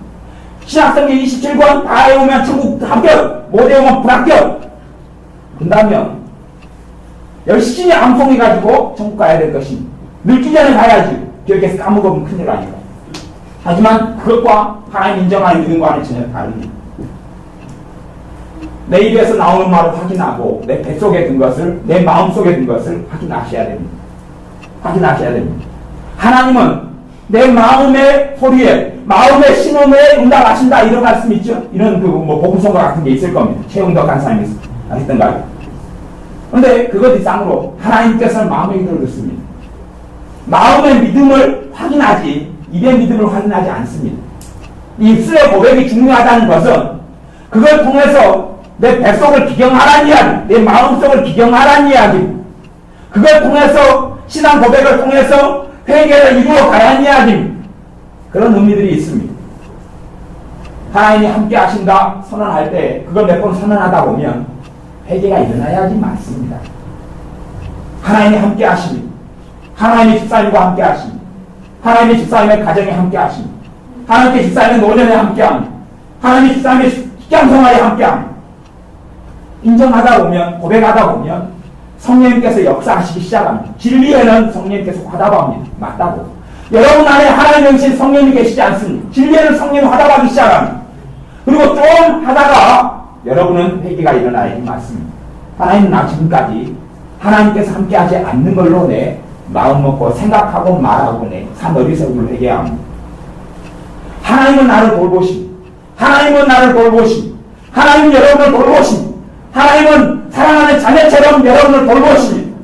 신약성경 27권 다 외우면 천국 합격, 못 외우면 불합격. 그런다면 열심히 암송해가지고 천국 가야 될 것입니다. 늙기 전에 가야지. 기억해서 까먹으면 큰일 아니까. 하지만 그것과 하나님 인정하는 믿음과는 전혀 다릅니다. 내 입에서 나오는 말을 확인하고 내 뱃속에 든 것을, 내 마음속에 든 것을 확인하셔야 됩니다. 확인하셔야 됩니다. 하나님은 내 마음의 소리에, 마음의 신음에 응답하신다 이런 말씀 있죠? 이런 복음성과 같은 게 있을 겁니다. 최영덕 간사님이 했던가요? 그런데 그것 이상으로 하나님께서는 마음의 기도를 듣습니다. 마음의 믿음을 확인하지 입의 믿음을 확인하지 않습니다. 입술의 고백이 중요하다는 것은 그걸 통해서 내 뱃속을 기경하라는 이야기, 내 마음속을 기경하라는 이야기, 그걸 통해서 신앙 고백을 통해서 회개를 이루어 가라는 이야기입니다. 그런 의미들이 있습니다. 하나님이 함께 하신다 선언할 때 그걸 몇 번 선언하다 보면 회개가 일어나야지 맞습니다. 하나님이 함께 하십니다. 하나님의 집사님과 함께 하십니다. 하나님의 집사님의 가정에 함께 하십니다. 하나님의 집사님의 노년에 함께 합니다. 하나님의 집사님의 직장생활에 함께 합니다. 인정하다 보면, 고백하다 보면 성령님께서 역사하시기 시작합니다. 진리에는 성령님께서 화답합니다. 맞다고. 여러분 안에 하나님의 영신 성령님이 계시지 않습니다. 진리에는 성령님이 화답하기 시작합니다. 그리고 좀 하다가 여러분은 회개가 일어나야지 맞습니다. 하나님은 나 지금까지 하나님께서 함께하지 않는 걸로 내 마음 먹고 생각하고 말하고 내 산 어리석음을 회개합니다. 하나님은 나를 돌보십니다. 하나님은 나를 돌보십니다. 하나님은 여러분을 돌보십니다. 하나님은 사랑하는 자녀처럼 여러분을 돌보십니다.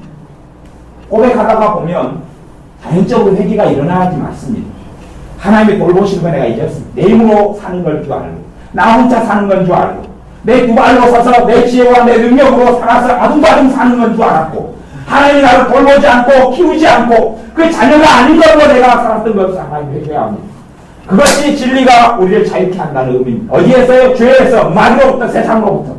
고백하다가 보면 자연적으로 회개가 일어나지 않습니다. 하나님의 돌보시는 걸 내가 잊었습니다. 내 힘으로 사는 걸 줄 알고 나 혼자 사는 건 줄 알고 내 두 발로 서서 내 지혜와 내 능력으로 살아서 아둥바둥 사는 건 줄 알았고 하나님이 나를 돌보지 않고 키우지 않고 그 자녀가 아닌 걸로 내가 살았던 것을 하나님 회개해야 합니다. 그것이 진리가 우리를 자유케 한다는 의미입니다. 어디에서요? 죄에서, 마귀로부터, 세상으로부터.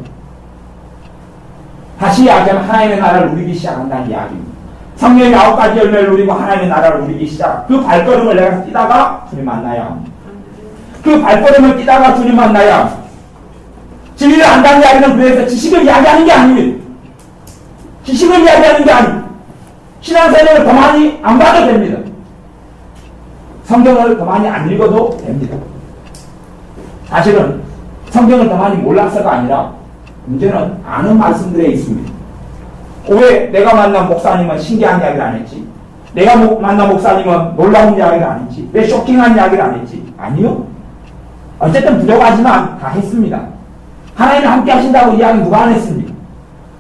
다시 이야기하면 하나님의 나라를 누리기 시작한다는 이야기입니다. 성령의 9가지 열매를 누리고 하나님의 나라를 누리기 시작. 그 발걸음을 내가 뛰다가 주님 만나야 합니다. 그 발걸음을 뛰다가 주님 만나야 합니다. 진리를 안다는 이야기는 그래서 지식을 이야기하는 게 아닙니다. 지식을 이야기하는 게 아닙니다. 신앙생활을 더 많이 안 봐도 됩니다. 성경을 더 많이 안 읽어도 됩니다. 사실은 성경을 더 많이 몰라서가 아니라 문제는 아는 말씀들에 있습니다. 왜 내가 만난 목사님은 신기한 이야기를 안 했지? 내가 만난 목사님은 놀라운 이야기를 안 했지? 왜 쇼킹한 이야기를 안 했지? 아니요. 어쨌든 부족하지만 다 했습니다. 하나님이 함께 하신다고 이야기 누가 안 했습니까?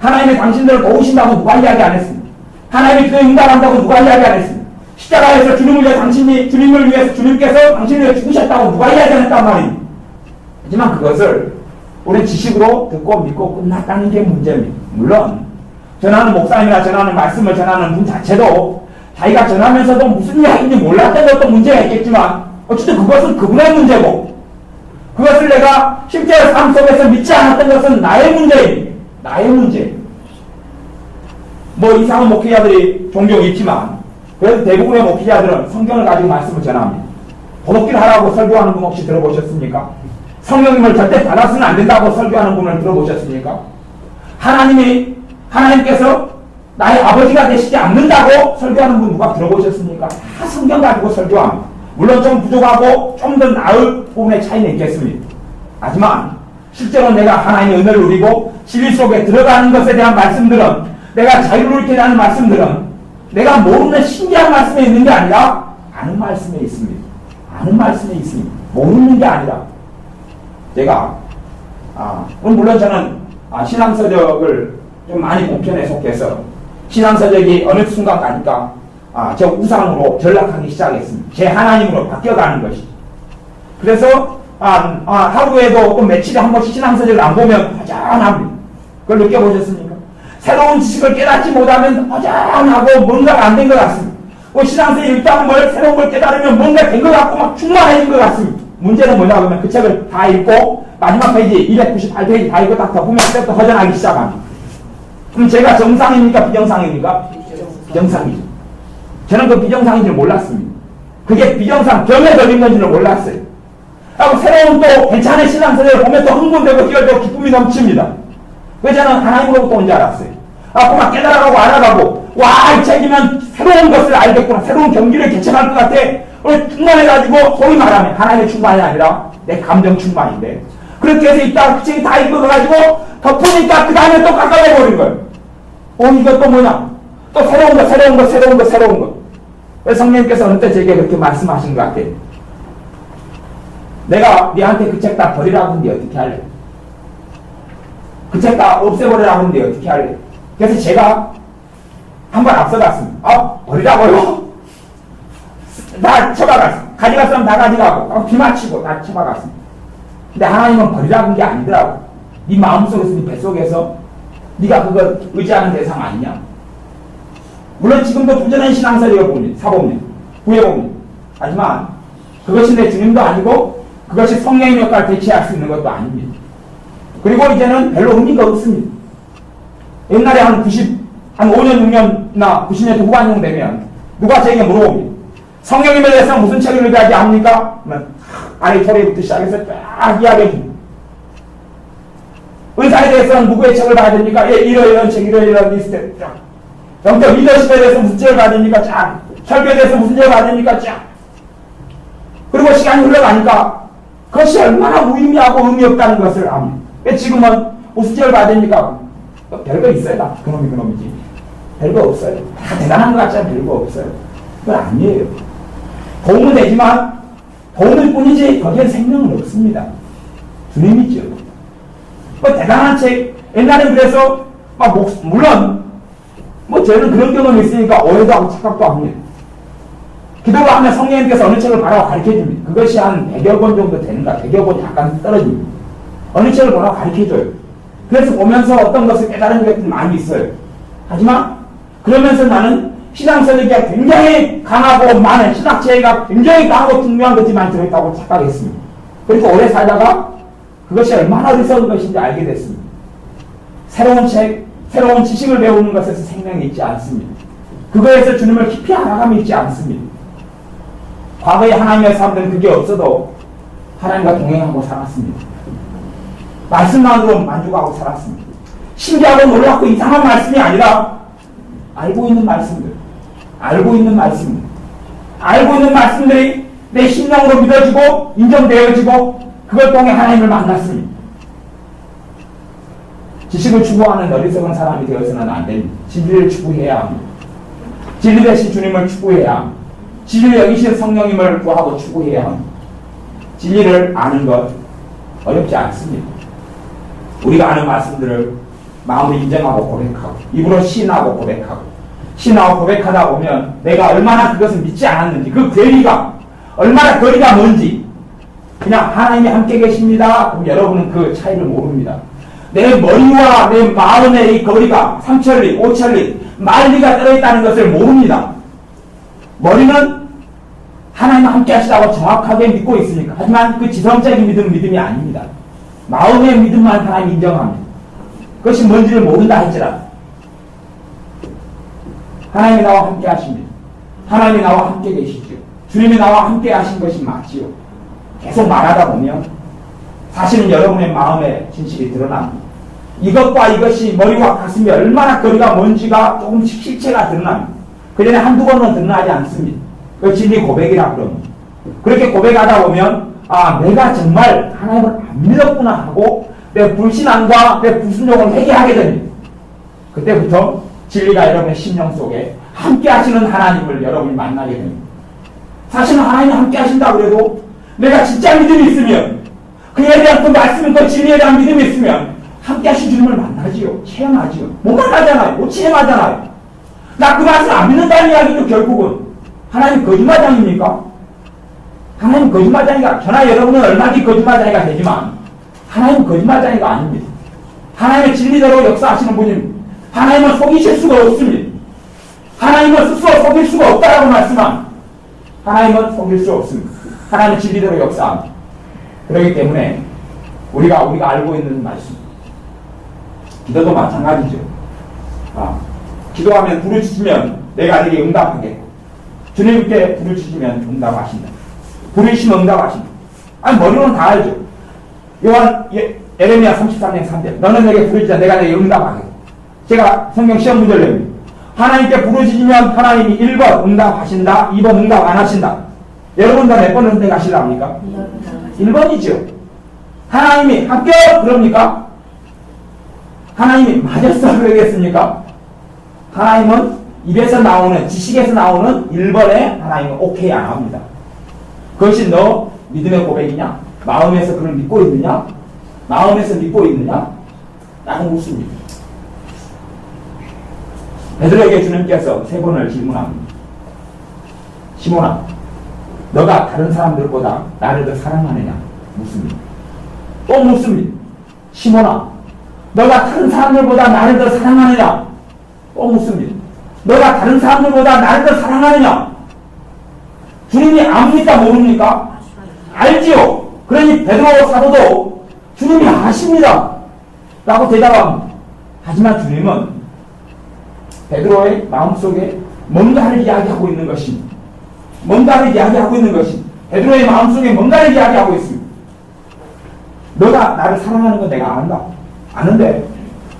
하나님이 당신들을 도우신다고 누가 이야기 안 했습니까? 하나님이 그에 응답한다고 누가 이야기 안 했습니까? 십자가에서 주님을 위해 주님을 위해서 주님께서 당신을 위해 죽으셨다고 누가 이야기 안 했단 말입니다. 하지만 그것을 우리는 지식으로 듣고 믿고 끝났다는 게 문제입니다. 물론 전하는 목사님이나 전하는 말씀을 전하는 분 자체도 자기가 전하면서도 무슨 이야기인지 몰랐던 것도 문제가 있겠지만 어쨌든 그것은 그분의 문제고 그것을 내가 실제 삶 속에서 믿지 않았던 것은 나의 문제입니다. 나의 문제. 뭐 이상한 목회자들이 종종 있지만 그래도 대부분의 목회자들은 성경을 가지고 말씀을 전합니다. 도덕질 하라고 설교하는 분 혹시 들어보셨습니까? 성령님을 절대 받아서는 안 된다고 설교하는 분을 들어보셨습니까? 하나님께서 나의 아버지가 되시지 않는다고 설교하는 분 누가 들어보셨습니까? 다 성경 가지고 설교합니다. 물론 좀 부족하고 좀 더 나을 부분의 차이는 있겠습니다. 하지만 실제로 내가 하나님의 은혜를 누리고 진리 속에 들어가는 것에 대한 말씀들은 내가 자유를 잃게 하는 말씀들은 내가 모르는 신기한 말씀에 있는 게 아니라 아는 말씀에 있습니다. 아는 말씀에 있습니다. 모르는 게 아니라 제가 물론 저는 신앙서적을 좀 많이 본 편에 속해서 신앙서적이 어느 순간 가니까 저 우상으로 전락하기 시작했습니다. 제 하나님으로 바뀌어가는 것이죠. 그래서 하루에도 또 며칠에 한 번씩 신앙서적을 안 보면 허전합니다. 그걸 느껴보셨습니까? 새로운 지식을 깨닫지 못하면 허전하고 뭔가가 안 된 것 같습니다. 신앙서 읽다 뭘 새로운 걸 깨달으면 뭔가 된 것 같고 막 충만해진 것 같습니다. 문제는 뭐냐 하면 그 책을 다 읽고 마지막 페이지 298페이지 다 읽고 딱 덮으면 그때부터 허전하기 시작합니다. 그럼 제가 정상입니까? 비정상입니까? 비정상이죠. 저는 그 비정상인 줄 몰랐습니다. 그게 비정상, 병에 걸린 건지는 몰랐어요. 하고 새로운 또 괜찮은 신앙서적을 보면 또 흥분되고 기어되고 기쁨이 넘칩니다. 그래서 저는 하나님으로부터 온 줄 알았어요. 그만 깨달아가고 알아가고 이 책이면 새로운 것을 알겠구나. 새로운 경기를 개척할 것 같아. 충만해가지고 소위 말하면 하나님의 충만이 아니라 내 감정 충만인데 그렇게 해서 있다가 그 책이 다 읽어가지고 덮으니까 그 다음에 또 깎아내버린 거예요. 이거 또 뭐냐? 또 새로운 거. 왜 성령님께서 어느 때 제게 그렇게 말씀하신 것 같아요. 내가 네한테 그 책 다 버리라고 하는데 어떻게 할래? 그 책 다 없애버리라고 하는데 어떻게 할래? 그래서 제가 한번 앞서갔습니다. 버리라고요? 다 쳐박았습니다. 가져갈 사람 다 가져가고 비 맞히고 다 쳐박았습니다. 근데 하나님은 버리라고 한 게 아니더라고. 네 마음속에서 네 뱃속에서 네가 그걸 의지하는 대상 아니냐. 물론 지금도 부전한 신앙설이가 봅니다. 사법님, 구해봅니다. 하지만 그것이 내 주님도 아니고 그것이 성령의 역할을 대체할 수 있는 것도 아닙니다. 그리고 이제는 별로 의미가 없습니다. 옛날에 한 5년, 6년이나 90년 후반 정도 되면 누가 저에게 물어봅니다. 성령님에 대해서 무슨 책을 읽어야지 합니까? 아리토리부터 시작해서 쫙 이야기해줍니다. 의사에 대해서는 누구의 책을 봐야 됩니까? 이런 책, 이런 리스트 쫙. 영적 리더십에 대해서 무슨 책을 봐야 됩니까? 쫙. 설교에 대해서 무슨 책을 봐야 됩니까? 쫙. 그리고 시간이 흘러가니까 그것이 얼마나 무의미하고 의미 없다는 것을 압니다. 왜 지금은 무슨 책을 봐야 됩니까? 별거 있어요. 다 그놈이지. 별거 없어요. 다 대단한 것 같지만 별거 없어요. 그건 아니에요. 도움은 되지만 도움일 뿐이지 거기에 생명은 없습니다. 주님이죠. 뭐 대단한 책, 옛날엔 그래서 막 물론 뭐 저는 그런 경험이 있으니까 오해도 하고 착각도 합니다. 기도를 하면 성령님께서 어느 책을 바라고 가르쳐줍니다. 그것이 한 100여 권 정도 되는가, 100여 권 약간 떨어집니다. 어느 책을 바라고 가르쳐줘요. 그래서 보면서 어떤 것을 깨달은 것들이 많이 있어요. 하지만 그러면서 나는 신앙서적이 굉장히 강하고 많은 신학체가 굉장히 강하고 중요한 것들이 많이 들어있다고 착각했습니다. 그리고 오래 살다가 그것이 얼마나 어리석은 것인지 알게 됐습니다. 새로운 책, 새로운 지식을 배우는 것에서 생명이 있지 않습니다. 그거에서 주님을 깊이 알아감이 있지 않습니다. 과거에 하나님의 사람들은 그게 없어도 하나님과 동행하고 살았습니다. 말씀만으로 만족하고 살았습니다. 신기하고 놀랍고 이상한 말씀이 아니라 알고 있는 말씀들, 알고 있는 말씀들, 알고 있는 말씀들이 내 심령으로 믿어지고 인정되어지고 그걸 통해 하나님을 만났습니다. 지식을 추구하는 어리석은 사람이 되어서는 안 됩니다. 진리를 추구해야 합니다. 진리 대신 주님을 추구해야 합니다. 진리를 여기신 성령님을 구하고 추구해야 합니다. 진리를 아는 것 어렵지 않습니다. 우리가 아는 말씀들을 마음으로 인정하고 고백하고 입으로 신하고 고백하고 신하고 고백하다 보면 내가 얼마나 그것을 믿지 않았는지 그 괴리가 얼마나 거리가 먼지 그냥 하나님이 함께 계십니다. 그럼 여러분은 그 차이를 모릅니다. 내 머리와 내 마음의 이 거리가 3천리, 5천리, 만리가 떨어있다는 것을 모릅니다. 머리는 하나님 함께 하시다고 정확하게 믿고 있으니까. 하지만 그 지성적인 믿음이 아닙니다. 마음의 믿음만 하나님 인정합니다. 그것이 뭔지를 모른다 할지라도 하나님이 나와 함께 하십니다. 하나님이 나와 함께 계시죠. 주님이 나와 함께 하신 것이 맞지요. 계속 말하다 보면 사실은 여러분의 마음에 진실이 드러납니다. 이것과 이것이 머리와 가슴이 얼마나 거리가 먼지가 조금씩 실체가 드러납니다. 그 전에 한두 번은 드러나지 않습니다. 그 진리 고백이라 그럽니다. 그렇게 고백하다 보면 아 내가 정말 하나님을 안 믿었구나 하고 내 불신앙과 내 불순종을 회개하게 됩니다. 그때부터 진리가 여러분의 심령 속에 함께 하시는 하나님을 여러분이 만나게 됩니다. 사실은 하나님이 함께 하신다고 그래도 내가 진짜 믿음이 있으면 그에 대한 그 말씀, 그 진리에 대한 믿음이 있으면 함께 하신 주님을 만나지요. 체험하지요. 못 만나잖아요. 못 체험하잖아요. 나 그 말씀 안 믿는다는 이야기죠. 결국은 하나님 거짓말장입니까? 하나님 거짓말장이가 저나 여러분은 얼마든지 거짓말장이가 되지만 하나님 거짓말장이가 아닙니다. 하나님의 진리대로 역사하시는 분입니다. 하나님은 속이실 수가 없습니다. 하나님은 스스로 속일 수가 없다라고 말씀한 하나님은 속일 수 없습니다. 하나님은 진리대로 역사합니다. 그렇기 때문에 우리가 알고 있는 말씀 기도도 마찬가지죠. 기도하면 부르짖으면 내가 네게 응답하겠고 주님께 부르짖으면 응답하신다. 부르시면 응답하신다. 아니 머리로는 다 알죠. 에레미야 33장 3절 너는 내게 부르짖자 내가 내게 응답하겠고 제가 성경 시험 문제를 냅니다. 하나님께 부르짖으면 하나님이 1번 응답하신다. 2번 응답 안 하신다. 여러분 다 몇 번 선택하시려 합니까? 1번이죠. 하나님이 합격 그럽니까? 하나님이 맞았어 그러겠습니까? 하나님은 입에서 나오는 지식에서 나오는 1번에 하나님은 오케이 안 합니다. 그것이 너 믿음의 고백이냐? 마음에서 그걸 믿고 있느냐? 마음에서 믿고 있느냐? 라고 묻습니다. 베드로에게 주님께서 3번을 질문합니다. 시몬아 너가 다른 사람들보다 나를 더 사랑하느냐? 묻습니다. 또 묻습니다. 시몬아 너가 다른 사람들보다 나를 더 사랑하느냐? 또 묻습니다. 너가 다른 사람들보다 나를 더 사랑하느냐? 주님이 압니까 모릅니까? 알지요. 그러니 베드로 사도도 주님이 아십니다 라고 대답합니다. 하지만 주님은 베드로의 마음속에 뭔가를 이야기하고 있는 것입니다. 뭔가를 이야기하고 있는 것입니다. 베드로의 마음속에 뭔가를 이야기하고 있습니다. 너가 나를 사랑하는 건 내가 안다. 아는데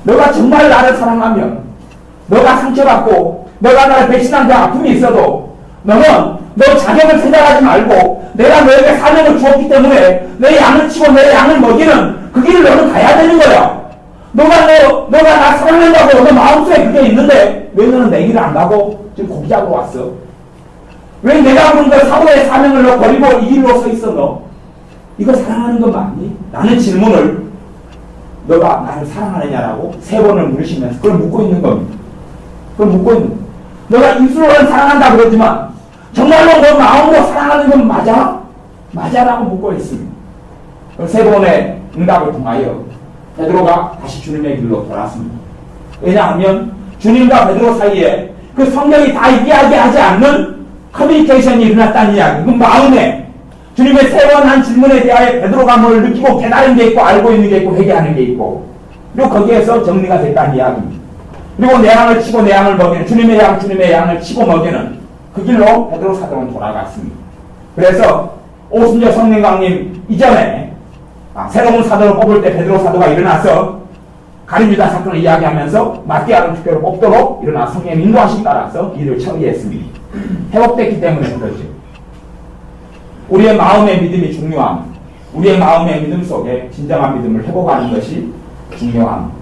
너가 정말 나를 사랑하면 너가 상처받고 너가 나를 배신한 그 아픔이 있어도 너는 너 자격을 생각하지 말고 내가 너에게 사명을 주었기 때문에 내 양을 치고 내 양을 먹이는 그 길을 너는 가야 되는 거야. 너가 나 사랑한다고 너 마음속에 그게 있는데 왜 너는 내 길을 안 가고 지금 고기 잡으러 왔어? 왜 내가 부른 그 사도의 사명을 너 버리고 이 길로 서 있어 너? 이거 사랑하는 건 맞니? 라는 질문을 너가 나를 사랑하느냐라고 3번을 물으시면서 그걸 묻고 있는 겁니다. 그걸 묻고 있는 겁니다. 너가 입술로는 사랑한다 그러지만 정말로 너 마음으로 사랑하는 건 맞아? 맞아라고 묻고 있습니다. 그 3번의 응답을 통하여 베드로가 다시 주님의 길로 돌아왔습니다. 왜냐하면 주님과 베드로 사이에 그 성경이 다 이야기하지 않는 커뮤니케이션이 일어났다는 이야기. 그 마음에 주님의 3번 한 질문에 대하여 베드로가 뭘 느끼고 깨달은 게 있고 알고 있는 게 있고 회개하는 게 있고 그리고 거기에서 정리가 됐다는 이야기입니다. 그리고 내 양을 치고 내 양을 먹이는 주님의 양을 치고 먹이는 그 길로 베드로 사도는 돌아갔습니다. 그래서 오순절 성령강림 이전에 새로운 사도를 뽑을 때 베드로 사도가 일어나서 가룟유다 사건을 이야기하면서 마띠아를 특별히 뽑도록 일어나 성령의 인도하심 따라서 일을 처리했습니다. 회복됐기 때문에 그렇죠. 우리의 마음의 믿음이 중요합니다. 우리의 마음의 믿음 속에 진정한 믿음을 회복하는 것이 중요합니다.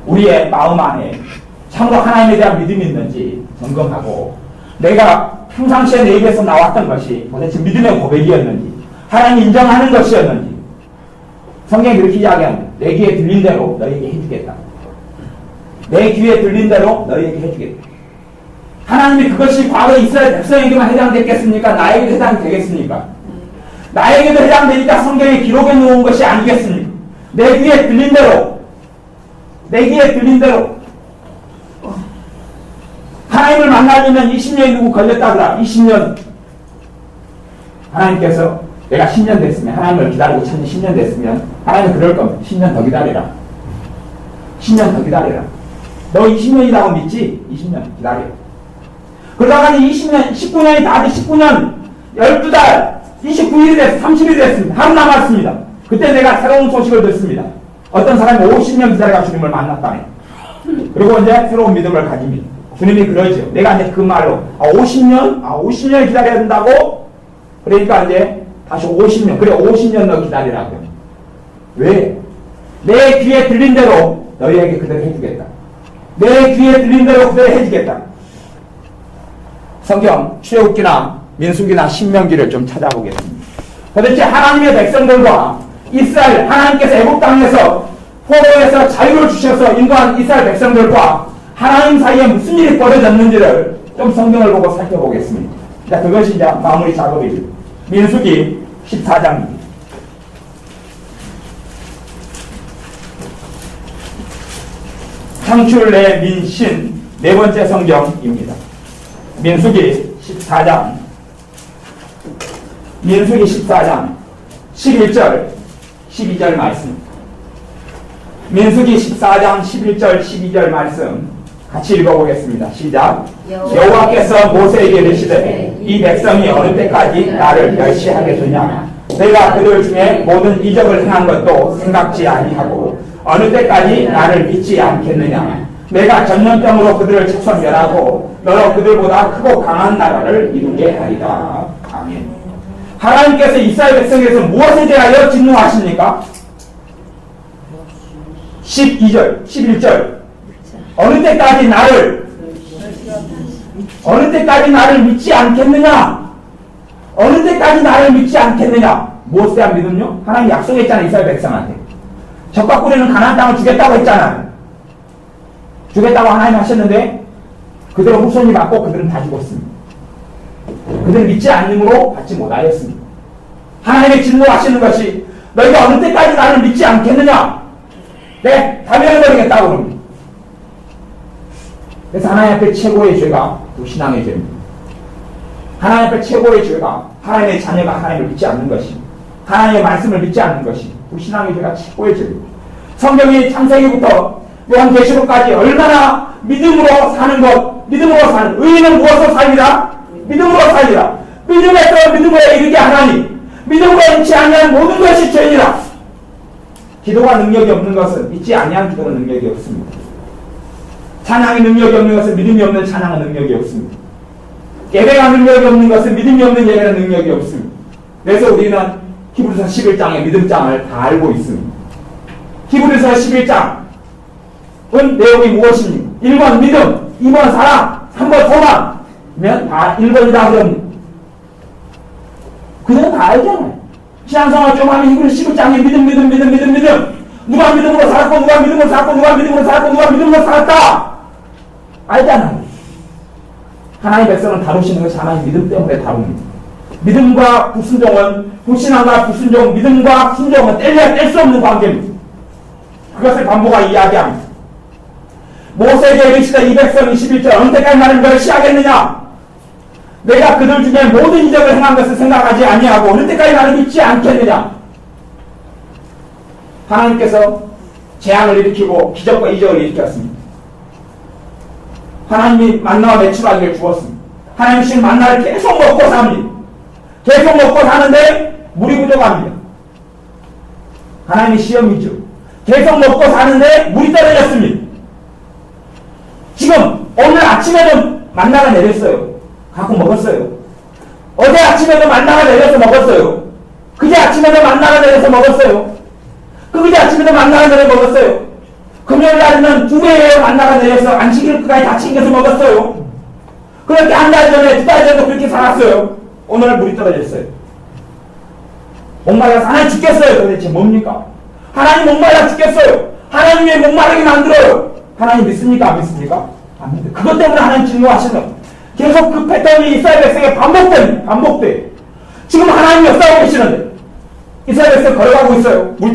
우리의 마음 안에 참으로 하나님에 대한 믿음이 있는지 점검하고 내가 평상시에 내 입에서 나왔던 것이 도대체 믿음의 고백이었는지 하나님 인정하는 것이었는지 성경이 그렇게 이야기합니다. 내 귀에 들린 대로 너희에게 해주겠다. 내 귀에 들린 대로 너희에게 해주겠다. 하나님이 그것이 과거 이스라엘 백성에게만 해당됐겠습니까? 나에게도 해당되겠습니까? 나에게도 해당되니까 성경에 기록해 놓은 것이 아니겠습니까? 내 귀에 들린 대로 하나님을 만나려면 20년이 누구 걸렸다 그라 20년 하나님께서 내가 10년 됐으면 하나님을 기다리고 찾는 10년 됐으면 하나님은 그럴 겁니다. 10년 더 기다리라. 10년 더 기다리라. 너 20년이라고 믿지? 20년 기다려. 그러다가 20년, 19년이 다 돼 19년 12달 29일이 됐어. 30일이 됐습니다. 하루 남았습니다. 그때 내가 새로운 소식을 듣습니다. 어떤 사람이 50년 기다려가 주님을 만났다네. 그리고 이제 새로운 믿음을 가집니다. 주님이 그러죠. 내가 이제 그 말로 50년 기다려야 된다고? 그러니까 이제 다시 50년. 그래 50년 너 기다리라고. 왜? 내 귀에 들린 대로 너희에게 그대로 해주겠다. 내 귀에 들린 대로 그대로 해주겠다. 성경 출애굽기나 민수기나 신명기를 좀 찾아보겠습니다. 도대체 하나님의 백성들과 이스라엘 하나님께서 애국 땅에서 포로에서 자유를 주셔서 인도한 이스라엘 백성들과 하나님 사이에 무슨 일이 벌어졌는지를 좀 성경을 보고 살펴보겠습니다. 자, 그것이 이제 마무리 작업이죠. 민수기 14장입니다. 창출 내 민신 네 번째 성경입니다. 민수기 14장 11절 12절 말씀. 민수기 14장 11절 12절 말씀 같이 읽어보겠습니다. 시작. 여호와께서 모세에게 이르시되 이 백성이 어느 때까지 나를 멸시하겠느냐. 내가 그들 중에 모든 이적을 행한 것도 생각지 아니하고 어느 때까지 나를 믿지 않겠느냐. 내가 전염병으로 그들을 책선멸하고 너로 그들보다 크고 강한 나라를 이루게 하리라. 아멘. 하나님께서 이스라엘 백성에서 무엇에 대하여 진노하십니까? 12절, 11절. 어느 때까지 나를 믿지 않겠느냐? 어느 때까지 나를 믿지 않겠느냐? 무엇에 대한 믿음요? 하나님 약속했잖아요, 이스라엘 백성한테. 적과 꿀에는 가나안 땅을 주겠다고 했잖아요. 주겠다고 하나님 하셨는데 그대로 후손이 받고 그들은 다 죽었습니다. 그들은 믿지 않음으로 받지 못하였습니다. 하나님의 진노하시는 것이 너희가 어느 때까지 나를 믿지 않겠느냐? 네, 다 멸해버리겠다고 합니다. 그래서 하나님 앞에 최고의 죄가 불신앙의 죄입니다. 하나님 앞에 최고의 죄가 하나님의 자녀가 하나님을 믿지 않는 것입니다. 하나님의 말씀을 믿지 않는 것이 불신앙의 죄가 최고의 죄입니다. 성경이 창세기부터 요한계시록까지 얼마나 믿음으로 사는 것, 믿음으로 사는, 의인은 무엇으로 살리라? 믿음으로 살리라. 믿음에서 믿음으로 이르게 하나니 믿음으로 잃지 아니한 모든 것이 죄니라. 기도가 능력이 없는 것은 믿지 아니한 기도는 능력이 없습니다. 찬양이 능력이 없는 것은 믿음이 없는 찬양은 능력이 없습니다. 예배가 능력이 없는 것은 믿음이 없는 예배는 능력이 없습니다. 그래서 우리는 히브리서 11장의 믿음장을 다 알고 있습니다. 히브리서 11장은 내용이 무엇입니까? 1번 믿음, 2번 사랑, 3번 소망이면 다 1번이다 그럽니다. 그들은 다 알잖아요. 신앙생활 좀 하면 히브리서 11장의 믿음. 누가 믿음으로 살았고, 누가 믿음으로 살았고, 누가 믿음으로 살았고, 누가 믿음으로 살았다. 알잖아요. 하나님의 백성을 다루시는 것이 하나님 믿음 때문에 다룹니다. 믿음과 불순종은, 불신앙과 불순종, 믿음과 순종은 뗄래야 뗄 수 없는 관계입니다. 그것을 반복하 이야기합니다. 모세에게 이르시되 이 백성 21절 언제까지 나를 멸시하겠느냐? 내가 그들 중에 모든 이적을 행한 것을 생각하지 아니하고 어느 때까지 나를 믿지 않겠느냐? 하나님께서 재앙을 일으키고 기적과 이적을 일으켰습니다. 하나님이 만나와 메추라기를 주었습니다. 하나님 신 만나를 계속 먹고 삽니다. 계속 먹고 사는데 물이 부족합니다. 하나님의 시험이죠. 계속 먹고 사는데 물이 떨어졌습니다. 지금 오늘 아침에도 만나가 내렸어요. 갖고 먹었어요. 어제 아침에도 만나가 내려서 먹었어요. 그제 아침에도 만나가 내려서 먹었어요. 그제 아침에도 만나가 내려 먹었어요. 금요일 날에는 2배의 만나가 내려서 안식일 끝까지 다 챙겨서 먹었어요. 그렇게 한 달 전에, 2달 전에도 그렇게 살았어요. 오늘 물이 떨어졌어요. 목말라서 하나님 죽겠어요. 도대체 뭡니까? 하나님 목말라 죽겠어요. 하나님 왜 목마르게 만들어요? 하나님 믿습니까? 안 믿습니까? 안 믿어요. 그것 때문에 하나님 진노하시는 거예요. 계속 그 패턴이 이스라엘 백성에 반복돼. 지금 하나님이 역사하고 계시는데 이스라엘 백성 걸어가고 있어요. 물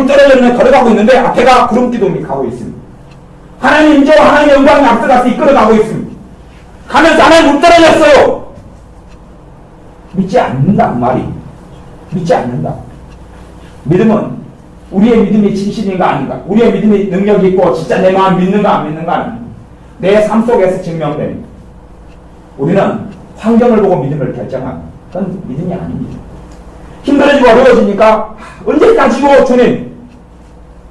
떨어졌는데 걸어가고 있는데 앞에가 구름 기둥이 가고 있습니다. 하나님 인자와 하나님 영광이 앞서가서 이끌어가고 있습니다. 가면서 하나님 물 떨어졌어요. 믿지 않는다 그 말이. 믿지 않는다. 믿음은 우리의 믿음이 진실인가 아닌가, 우리의 믿음이 능력이 있고 진짜 내 마음 믿는가 안 믿는가는 내 삶 속에서 증명됩니다. 우리는 환경을 보고 믿음을 결정합니다. 그건 믿음이 아닙니다. 힘들어지고 어려워지니까 언제까지고 주님,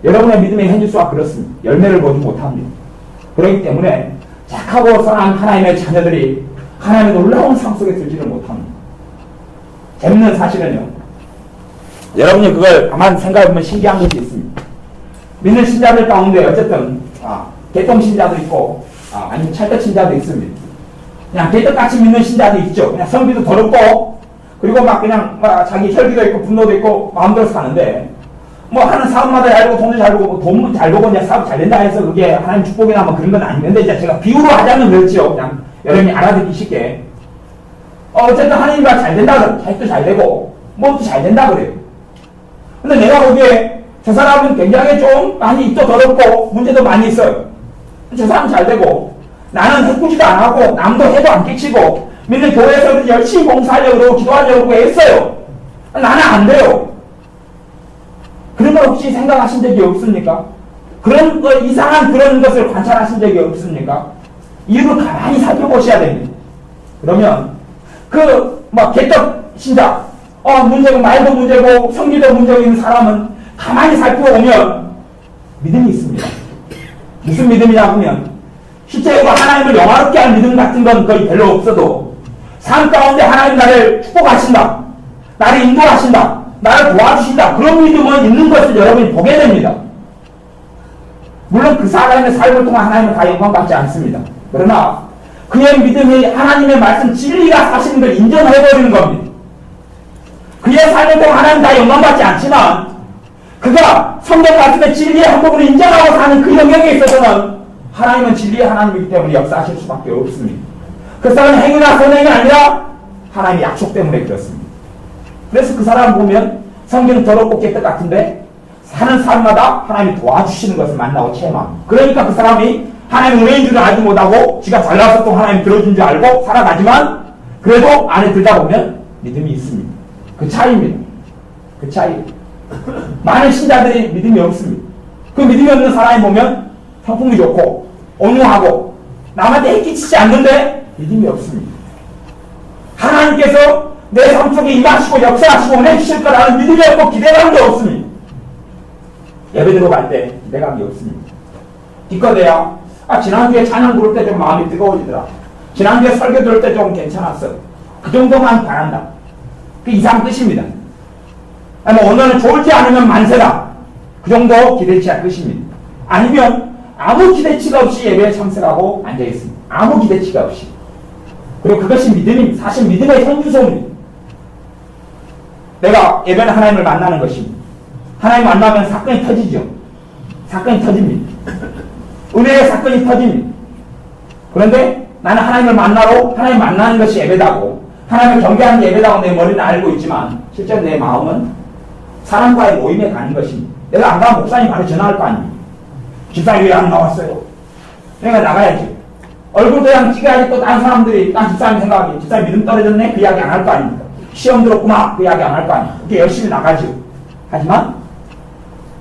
여러분의 믿음의 현실수가 그렇습니다. 열매를 보지 못합니다. 그렇기 때문에 착하고 선한 하나님의 자녀들이 하나님의 놀라운 삶 속에 들지를 못합니다. 재밌는 사실은요, 여러분이 그걸 가만 생각해보면 신기한 것이 있습니다. 믿는 신자들 가운데 어쨌든 개똥신자도 있고 아니면 찰떡신자도 있습니다. 그냥 개떡같이 믿는 신자도 있죠. 그냥 성비도 더럽고 그리고 그냥 자기 혈기도 있고 분노도 있고 마음대로 사는데 하는 사업마다 잘 되고 돈도 잘 벌고 돈 잘 벌고 그냥 사업 잘 된다 해서 그게 하나님 축복이나 그런 건 아닌데, 이제 제가 비유로 하자면 그렇죠. 그냥 여러분이 알아듣기 쉽게 어쨌든 하나님과 잘 된다, 자식도 잘 되고 뭐도 잘 된다 그래요. 근데 내가 보기에 저 사람은 굉장히 좀 많이 입도 더럽고 문제도 많이 있어요. 저 사람은 잘 되고 나는 해꾸지도 안 하고 남도 해도 안 끼치고 믿는 교회에서 열심히 봉사하려고 그러고 기도하려고 했어요. 나는 안 돼요. 그런 걸 혹시 생각하신 적이 없습니까? 그런 거, 이상한 그런 것을 관찰하신 적이 없습니까? 이유를 가만히 살펴보셔야 됩니다. 그러면 개떡 신자, 문제고 말도 문제고 성기도 문제고 있는 사람은 가만히 살펴보면 믿음이 있습니다. 무슨 믿음이냐 하면 실제로 하나님을 영화롭게 할 믿음 같은 건 거의 별로 없어도 삶 가운데 하나님 나를 축복하신다, 나를 인도하신다, 나를 도와주신다, 그런 믿음은 있는 것을 여러분이 보게 됩니다. 물론 그 사람의 삶을 통해 하나님은 다 영광받지 않습니다. 그러나 그의 믿음이 하나님의 말씀 진리가 사실인 걸 인정해버리는 겁니다. 그의 삶을 통해 하나님 다 영광받지 않지만 그가 성경 말씀의 진리의 한 부분을 인정하고 사는 그 영역에 있어서는 하나님은 진리의 하나님이기 때문에 역사하실 수밖에 없습니다. 그 사람은 행위나 선행이 아니라 하나님의 약속 때문에 그렇습니다. 그래서 그 사람 보면 성경은 더럽고 깨끗 같은데 사는 삶마다 하나님이 도와주시는 것을 만나고 체험합니다. 그러니까 그 사람이 하나님 은혜인 줄은 알지 못하고 지가 잘나서 또 하나님 들어준 줄 알고 살아가지만 그래도 안에 들다 보면 믿음이 있습니다. 그 차이입니다. 그 차이. 많은 신자들이 믿음이 없습니다. 그 믿음이 없는 사람이 보면 성품이 좋고 온유하고 남한테 해끼치지 않는데 믿음이 없습니다. 하나님께서 내 삶 속에 임하시고 역사하시고 은혜 주실 거라는 믿음이 없고 기대감도 없습니다. 예배 들어갈 때 기대감이 없습니다. 기껏해야 지난주에 찬양 부를 때 좀 마음이 뜨거워지더라, 지난주에 설교 들을 때 좀 괜찮았어, 그 정도만 바란다, 그 이상 뜻입니다. 오늘은 좋을지 않으면 만세다, 그 정도 기대치가 뜻입니다. 아니면 아무 기대치가 없이 예배에 참석하고 앉아있습니다. 아무 기대치가 없이. 그리고 그것이 믿음입니다. 사실 믿음의 현주소입니다. 내가 예배는 하나님을 만나는 것입니다. 하나님 만나면 사건이 터지죠. 사건이 터집니다. 은혜의 사건이 터집니다. 그런데 나는 하나님을 만나러 하나님 만나는 것이 예배다고 하나님을 경배하는 게 예배다고 내 머리는 알고 있지만 실제로 내 마음은 사람과의 모임에 가는 것입니다. 내가 안 가면 목사님 바로 전화할 거 아닙니까? 집사님 왜 안 나왔어요? 내가 나가야지. 얼굴 도장 찍어야지 또 다른 사람들이 딴 집사님 생각하기 집사님 믿음 떨어졌네? 그 이야기 안 할 거 아닙니까? 시험 들었구나? 그 이야기 안 할 거 아닙니까? 그렇게 열심히 나가죠.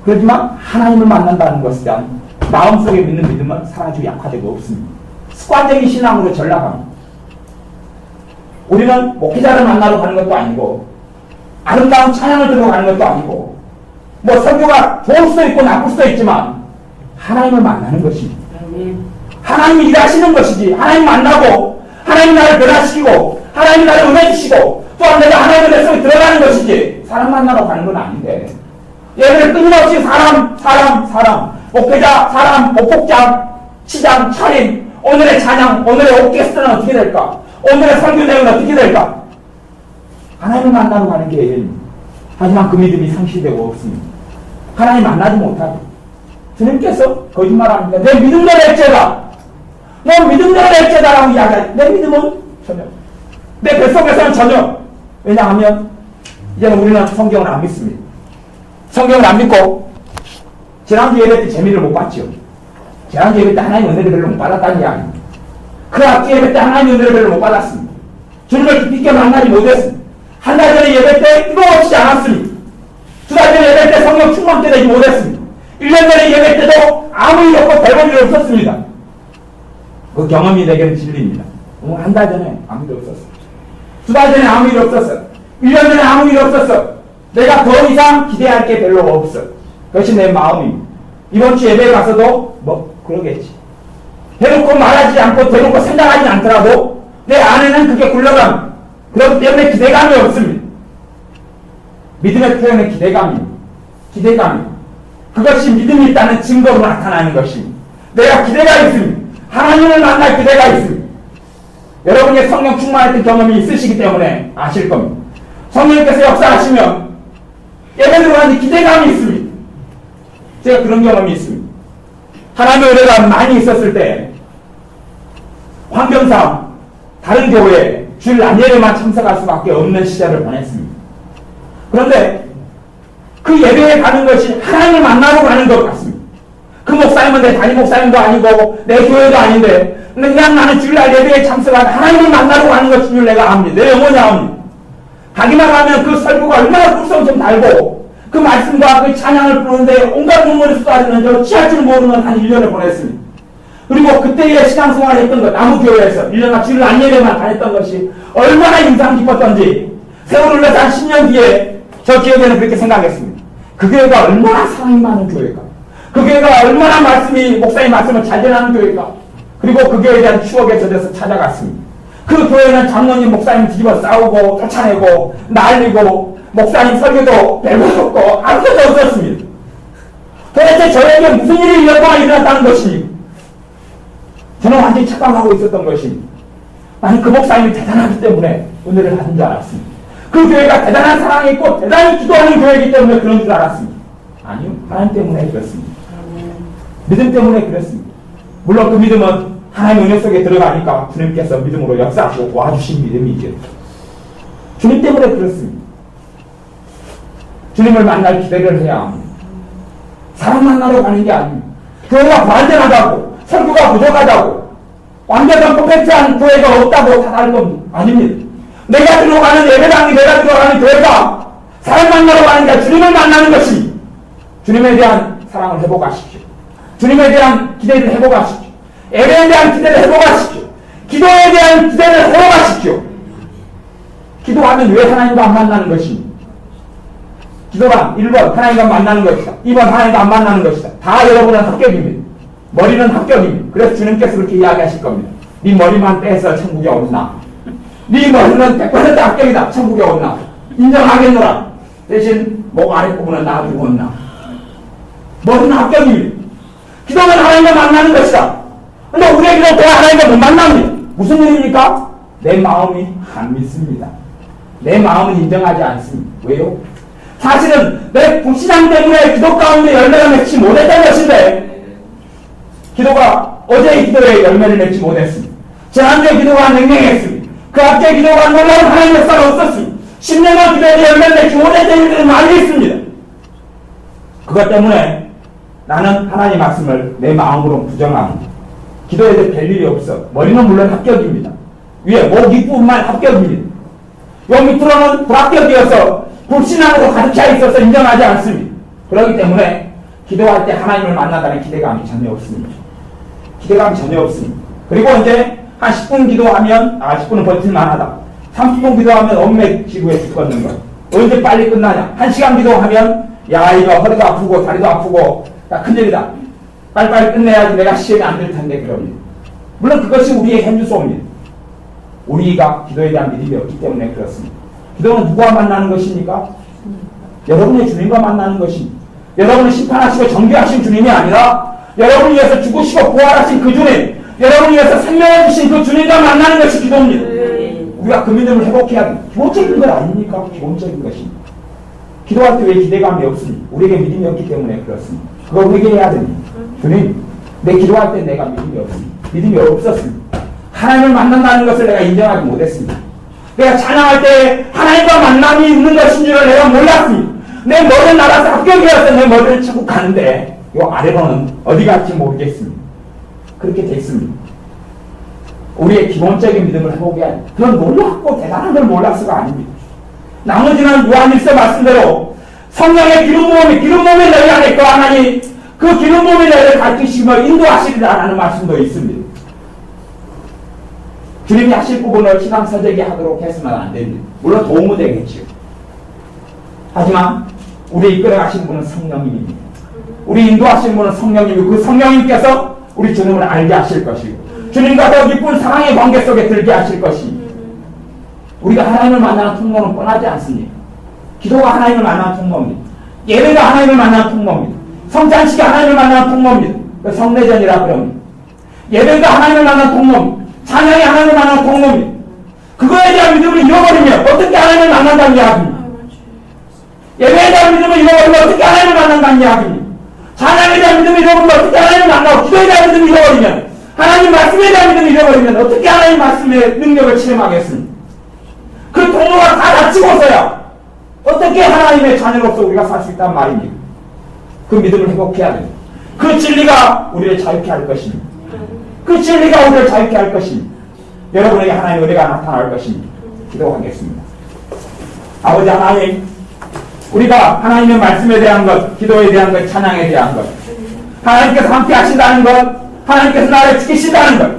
그렇지만 하나님을 만난다는 것에 대한 마음속에 믿는 믿음은 사라지고 약화되고 없습니다. 습관적인 신앙으로 전락합니다. 우리는 목회자를 만나러 가는 것도 아니고 아름다운 찬양을 들고 가는 것도 아니고 뭐 설교가 좋을 수도 있고 나쁠 수도 있지만 하나님을 만나는 것입니다. 하나님이 일하시는 것이지 하나님 만나고 하나님 나를 변화시키고 하나님 나를 은혜주시고 또한 내가 하나님의 내 속에 들어가는 것이지 사람 만나러 가는 건 아닌데 예배를 끊임없이 사람 목회자, 사람, 목복장, 시장, 차림 오늘의 찬양, 오늘의 오케스트라는 어떻게 될까? 오늘의 설교 내용은 어떻게 될까? 하나님을 만나러 가는 게 예배입니다. 하지만 그 믿음이 상실되고 없습니다. 하나님 만나지 못하고 주님께서 거짓말합니다. 내 믿음대로 했제다. 너 믿음대로 했제다라고 이야기하지. 내 믿음은 전혀. 내 뱃속에서는 전혀. 왜냐하면 이제는 우리는 성경을 안 믿습니다. 성경을 안 믿고 지난주 예배 때 재미를 못 봤죠. 지난주 예배 때 하나님 은혜를 별로 못 받았다는 이야기입니다. 그 앞뒤 예배 때 하나님 은혜를 별로 못 받았습니다. 주님을 깊이 있게 만나지 못했습니다. 한 달 전에 예배 때 뜨거워지지 않았습니다. 두 달 전에 예배 때 성령 충만케 되지 못했습니다. 1년 전에 예배 때도 아무 일 없고 별볼 일 없었습니다. 그 경험이 내게는 진리입니다. 한 달 전에 아무 일 없었어. 두 달 전에 아무 일 없었어. 1년 전에 아무 일 없었어. 내가 더 이상 기대할 게 별로 없어. 그것이 내 마음입니다. 이번 주 예배에 가서도 뭐 그러겠지. 대놓고 말하지 않고 대놓고 생각하지 않더라도 내 안에는 그게 굴러갑니다. 그렇기 때문에 기대감이 없습니다. 믿음의 표현은 기대감입니다. 기대감입니다. 그것이 믿음이 있다는 증거로 나타나는 것입니다. 내가 기대가 있습니다. 하나님을 만날 기대가 있습니다. 여러분의 성령 충만했던 경험이 있으시기 때문에 아실 겁니다. 성령께서 역사하시면 예배 들어가는데 기대감이 있습니다. 제가 그런 경험이 있습니다. 하나님의 은혜가 많이 있었을 때 환경상 다른 교회에 주일 안예배만 참석할 수밖에 없는 시절을 보냈습니다. 그런데 그 예배에 가는 것이 하나님을 만나러 가는 것 같습니다. 그 목사님은 내 담임 목사님도 아니고 내 교회도 아닌데 그냥 나는 주일날 예배에 참석하는 하나님을 만나러 가는 것인 줄 내가 압니다. 내 영혼이 압니다. 가기만 하면 그 설교가 얼마나 불성 좀 달고 그 말씀과 그 찬양을 부르는데 온갖 눈물이 쏟아지는 저 취할 줄 모르는 한 1년을 보냈습니다. 그리고 그때의 신앙생활을 했던 것, 나무교회에서 1년간 주일 안예배만 다녔던 것이 얼마나 인상 깊었던지 세월을 흘러서 한 10년 뒤에 저 기억에는 그렇게 생각했습니다. 그 교회가 얼마나 사랑이 많은 교회가, 그 교회가 얼마나 말씀이 목사님 말씀을 잘 전하는 교회가, 그리고 그 교회에 대한 추억에 젖어서 찾아갔습니다. 그 교회는 장로님 목사님 뒤집어 싸우고 쫓아내고 난리고 목사님 설교도 별거 없고 아무것도 없었습니다. 도대체 저에게 무슨 일이 1년 동안 일어났다는 것입니까? 저는 완전히 착각하고 있었던 것입니다. 나는 그 목사님이 대단하기 때문에 은혜를 받은 줄 알았습니다. 그 교회가 대단한 사랑이 있고 대단히 기도하는 교회이기 때문에 그런 줄 알았습니다. 아니요. 하나님 때문에 그렇습니다. 믿음 때문에 그렇습니다. 물론 그 믿음은 하나님의 은혜 속에 들어가니까 주님께서 믿음으로 역사하시고 도와주신 믿음이죠. 주님 때문에 그렇습니다. 주님을 만날 기대를 해야 합니다. 사람 만나러 가는 게 아닙니다. 교회가 불안전하다고 설교가 부족하다고 완전한 퍼펙트한 교회가 없다고 탓할 겁니다. 아닙니다. 내가 들어가는 예배당이 내가 들어가는 교회가 사람 만나러 가는 게 주님을 만나는 것입니다. 주님에 대한 사랑을 회복하십시오. 주님에 대한 기대를 회복하십시오. 예배에 대한 기대를 회복하십시오. 기도에 대한 기대를 회복하십시오. 기도하면 왜 하나님과 안 만나는 것입니까? 기도란 1번 하나님과 만나는 것이다. 2번 하나님과 안 만나는 것이다. 다 여러분은 합격입니다. 머리는 합격입니다. 그래서 주님께서 그렇게 이야기하실 겁니다. 네 머리만 떼서 천국에 온나. 네 머리는 100% 합격이다. 천국에 온나. 인정하겠노라. 대신 목 아래 부분은 놔두고 온나. 머리는 합격입니다. 기도는 하나님과 만나는 것이다. 근데 우리의 기도는 왜 하나님과 못 만납니다. 무슨 일입니까? 내 마음이 안 믿습니다. 내 마음은 인정하지 않습니다. 왜요? 사실은 내 불신앙 때문에 기도 가운데 열매가 맺지 못했던 것인데 기도가 어제의 기도에 열매를 맺지 못했습니다. 지난주에 기도가 냉랭했습니다. 그 앞에 기도가 놀라운 하나님의 역사가 없었습니다. 10년간 기도에 열매를 맺지 못했던 일들이 많이 있습니다. 그것 때문에 나는 하나님 말씀을 내 마음으로 부정합니다. 기도에 대해 별 일이 없어. 머리는 물론 합격입니다. 위에 목 윗부분만 합격입니다. 요 밑으로는 불합격이어서 불신앙으로 가득 차 있어서 인정하지 않습니다. 그렇기 때문에 기도할 때 하나님을 만나다는 기대감이 전혀 없습니다. 기대감이 전혀 없습니다. 그리고 이제 한 10분 기도하면 10분은 버틸만하다. 30분 기도하면 엉맥 지구에 죽겠는 거. 언제 빨리 끝나냐. 1시간 기도하면 야 이거 허리도 아프고 다리도 아프고 야 큰일이다. 빨리빨리 끝내야지 내가 시험이 안 될 텐데 그럽니다. 물론 그것이 우리의 현주소입니다. 우리가 기도에 대한 믿음이 없기 때문에 그렇습니다. 기도는 누구와 만나는 것입니까? 여러분의 주님과 만나는 것입니다. 여러분을 심판하시고 정죄하신 주님이 아니라 여러분을 위해서 죽으시고 부활하신 그 주님, 여러분을 위해서 생명을 주신 그 주님과 만나는 것이 기도입니다. 우리가 그 믿음을 회복해야 합니다. 기본적인 것 아닙니까? 기본적인 것입니다. 기도할 때 왜 기대감이 없습니까? 우리에게 믿음이 없기 때문에 그렇습니다. 그걸 회개해야 됩니다. 주님, 내 기도할 때 내가 믿음이 없습니다. 믿음이 없었습니다. 하나님을 만난다는 것을 내가 인정하지 못했습니다. 내가 찬양할 때 하나님과 만남이 있는 것인 줄을 내가 몰랐습니다. 내 머리는 날아서 합격이어서 내 머리를 치고 가는데 요 아래로는 어디 갈지 모르겠습니다. 그렇게 됐습니다. 우리의 기본적인 믿음을 회복해야 합니다. 그건 놀랍고 대단한 걸 몰라서가 아닙니다. 나머지는 요한일서 말씀대로 성령의 기름 부음이 너희 안에 거하나니 그 기름 부음이 너희를 가르치시며 인도하시리라는 말씀도 있습니다. 주님이 하실 부분을 신앙서적이 하도록 해서는 안 됩니다. 물론 도움은 되겠죠. 하지만 우리 이끌어 가신 분은 성령님입니다. 우리 인도하신 분은 성령님이고 그 성령님께서 우리 주님을 알게 하실 것이고 주님과 더 깊은 사랑의 관계 속에 들게 하실 것입니다. 우리가 하나님을 만나는 통로는 뻔하지 않습니까? 기도가 하나님을 만나는 통로입니다. 예배가 하나님을 만나는 통로입니다. 성찬식이 하나님을 만나는 통로입니다. 성례전이라 그럽니다. 예배가 하나님을 만나는 통로입니다. 찬양이 하나님을 만나는 통로입니다. 그거에 대한 믿음을 잃어버리면 어떻게 하나님을 만난다는 이야기입니다. 예배에 대한 믿음을 잃어버리면 어떻게 하나님을 만난다는 이야기입니다. 찬양에 대한 믿음을 잃어버리면 어떻게 하나님을 만나고 기도에 대한 믿음을 잃어버리면 하나님 말씀에 대한 믿음을 잃어버리면 어떻게 하나님 말씀의 능력을 체험하겠습니까? 그 통로가 다 닫히고서야 어떻게 하나님의 자녀로서 우리가 살 수 있단 말입니까? 그 믿음을 회복해야 됩니다. 그 진리가 우리를 자유케 할 것입니다. 그 진리가 우리를 자유케 할 것입니다. 여러분에게 하나님의 은혜가 나타날 것입니다. 기도하겠습니다. 아버지 하나님, 우리가 하나님의 말씀에 대한 것, 기도에 대한 것, 찬양에 대한 것, 하나님께서 함께 하신다는 것, 하나님께서 나를 지키신다는 것,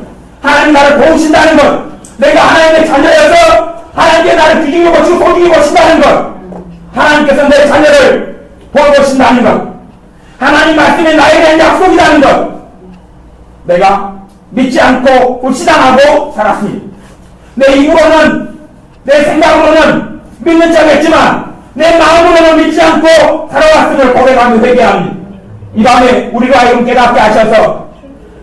하나님 나를 도우신다는 것, 내가 하나님의 자녀여서 하나님께 나를 뒤집어 보시고 소중히 보신다는 것, 하나님께서 내 자녀를 보아보신다는 것, 하나님 말씀이 나에 대한 약속이라는 것, 내가 믿지 않고 불신앙하고 살았습니다. 내 입으로는, 내 생각으로는 믿는 척했지만 내 마음으로는 믿지 않고 살아왔음을 고백하며 회개합니다. 이 밤에 우리가 하여금 깨닫게 하셔서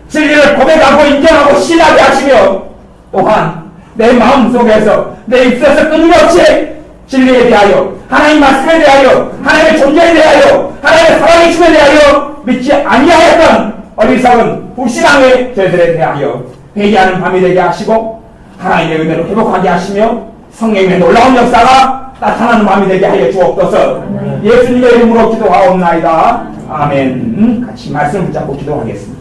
진리를 고백하고 인정하고 신하게 하시며 또한 내 마음 속에서 내 입술에서 끊임없이 진리에 대하여 하나님 말씀에 대하여 하나님의 존재에 대하여 하나님의 살아계심에 대하여 믿지 아니하였던 어리석은 불신앙의 죄들에 대하여 회개하는 밤이 되게 하시고 하나님의 은혜로 회복하게 하시며 성령의 놀라운 역사가 나타나는 밤이 되게 하여 주옵소서. 예수님의 이름으로 기도하옵나이다. 아멘. 같이 말씀을 붙잡고 기도하겠습니다.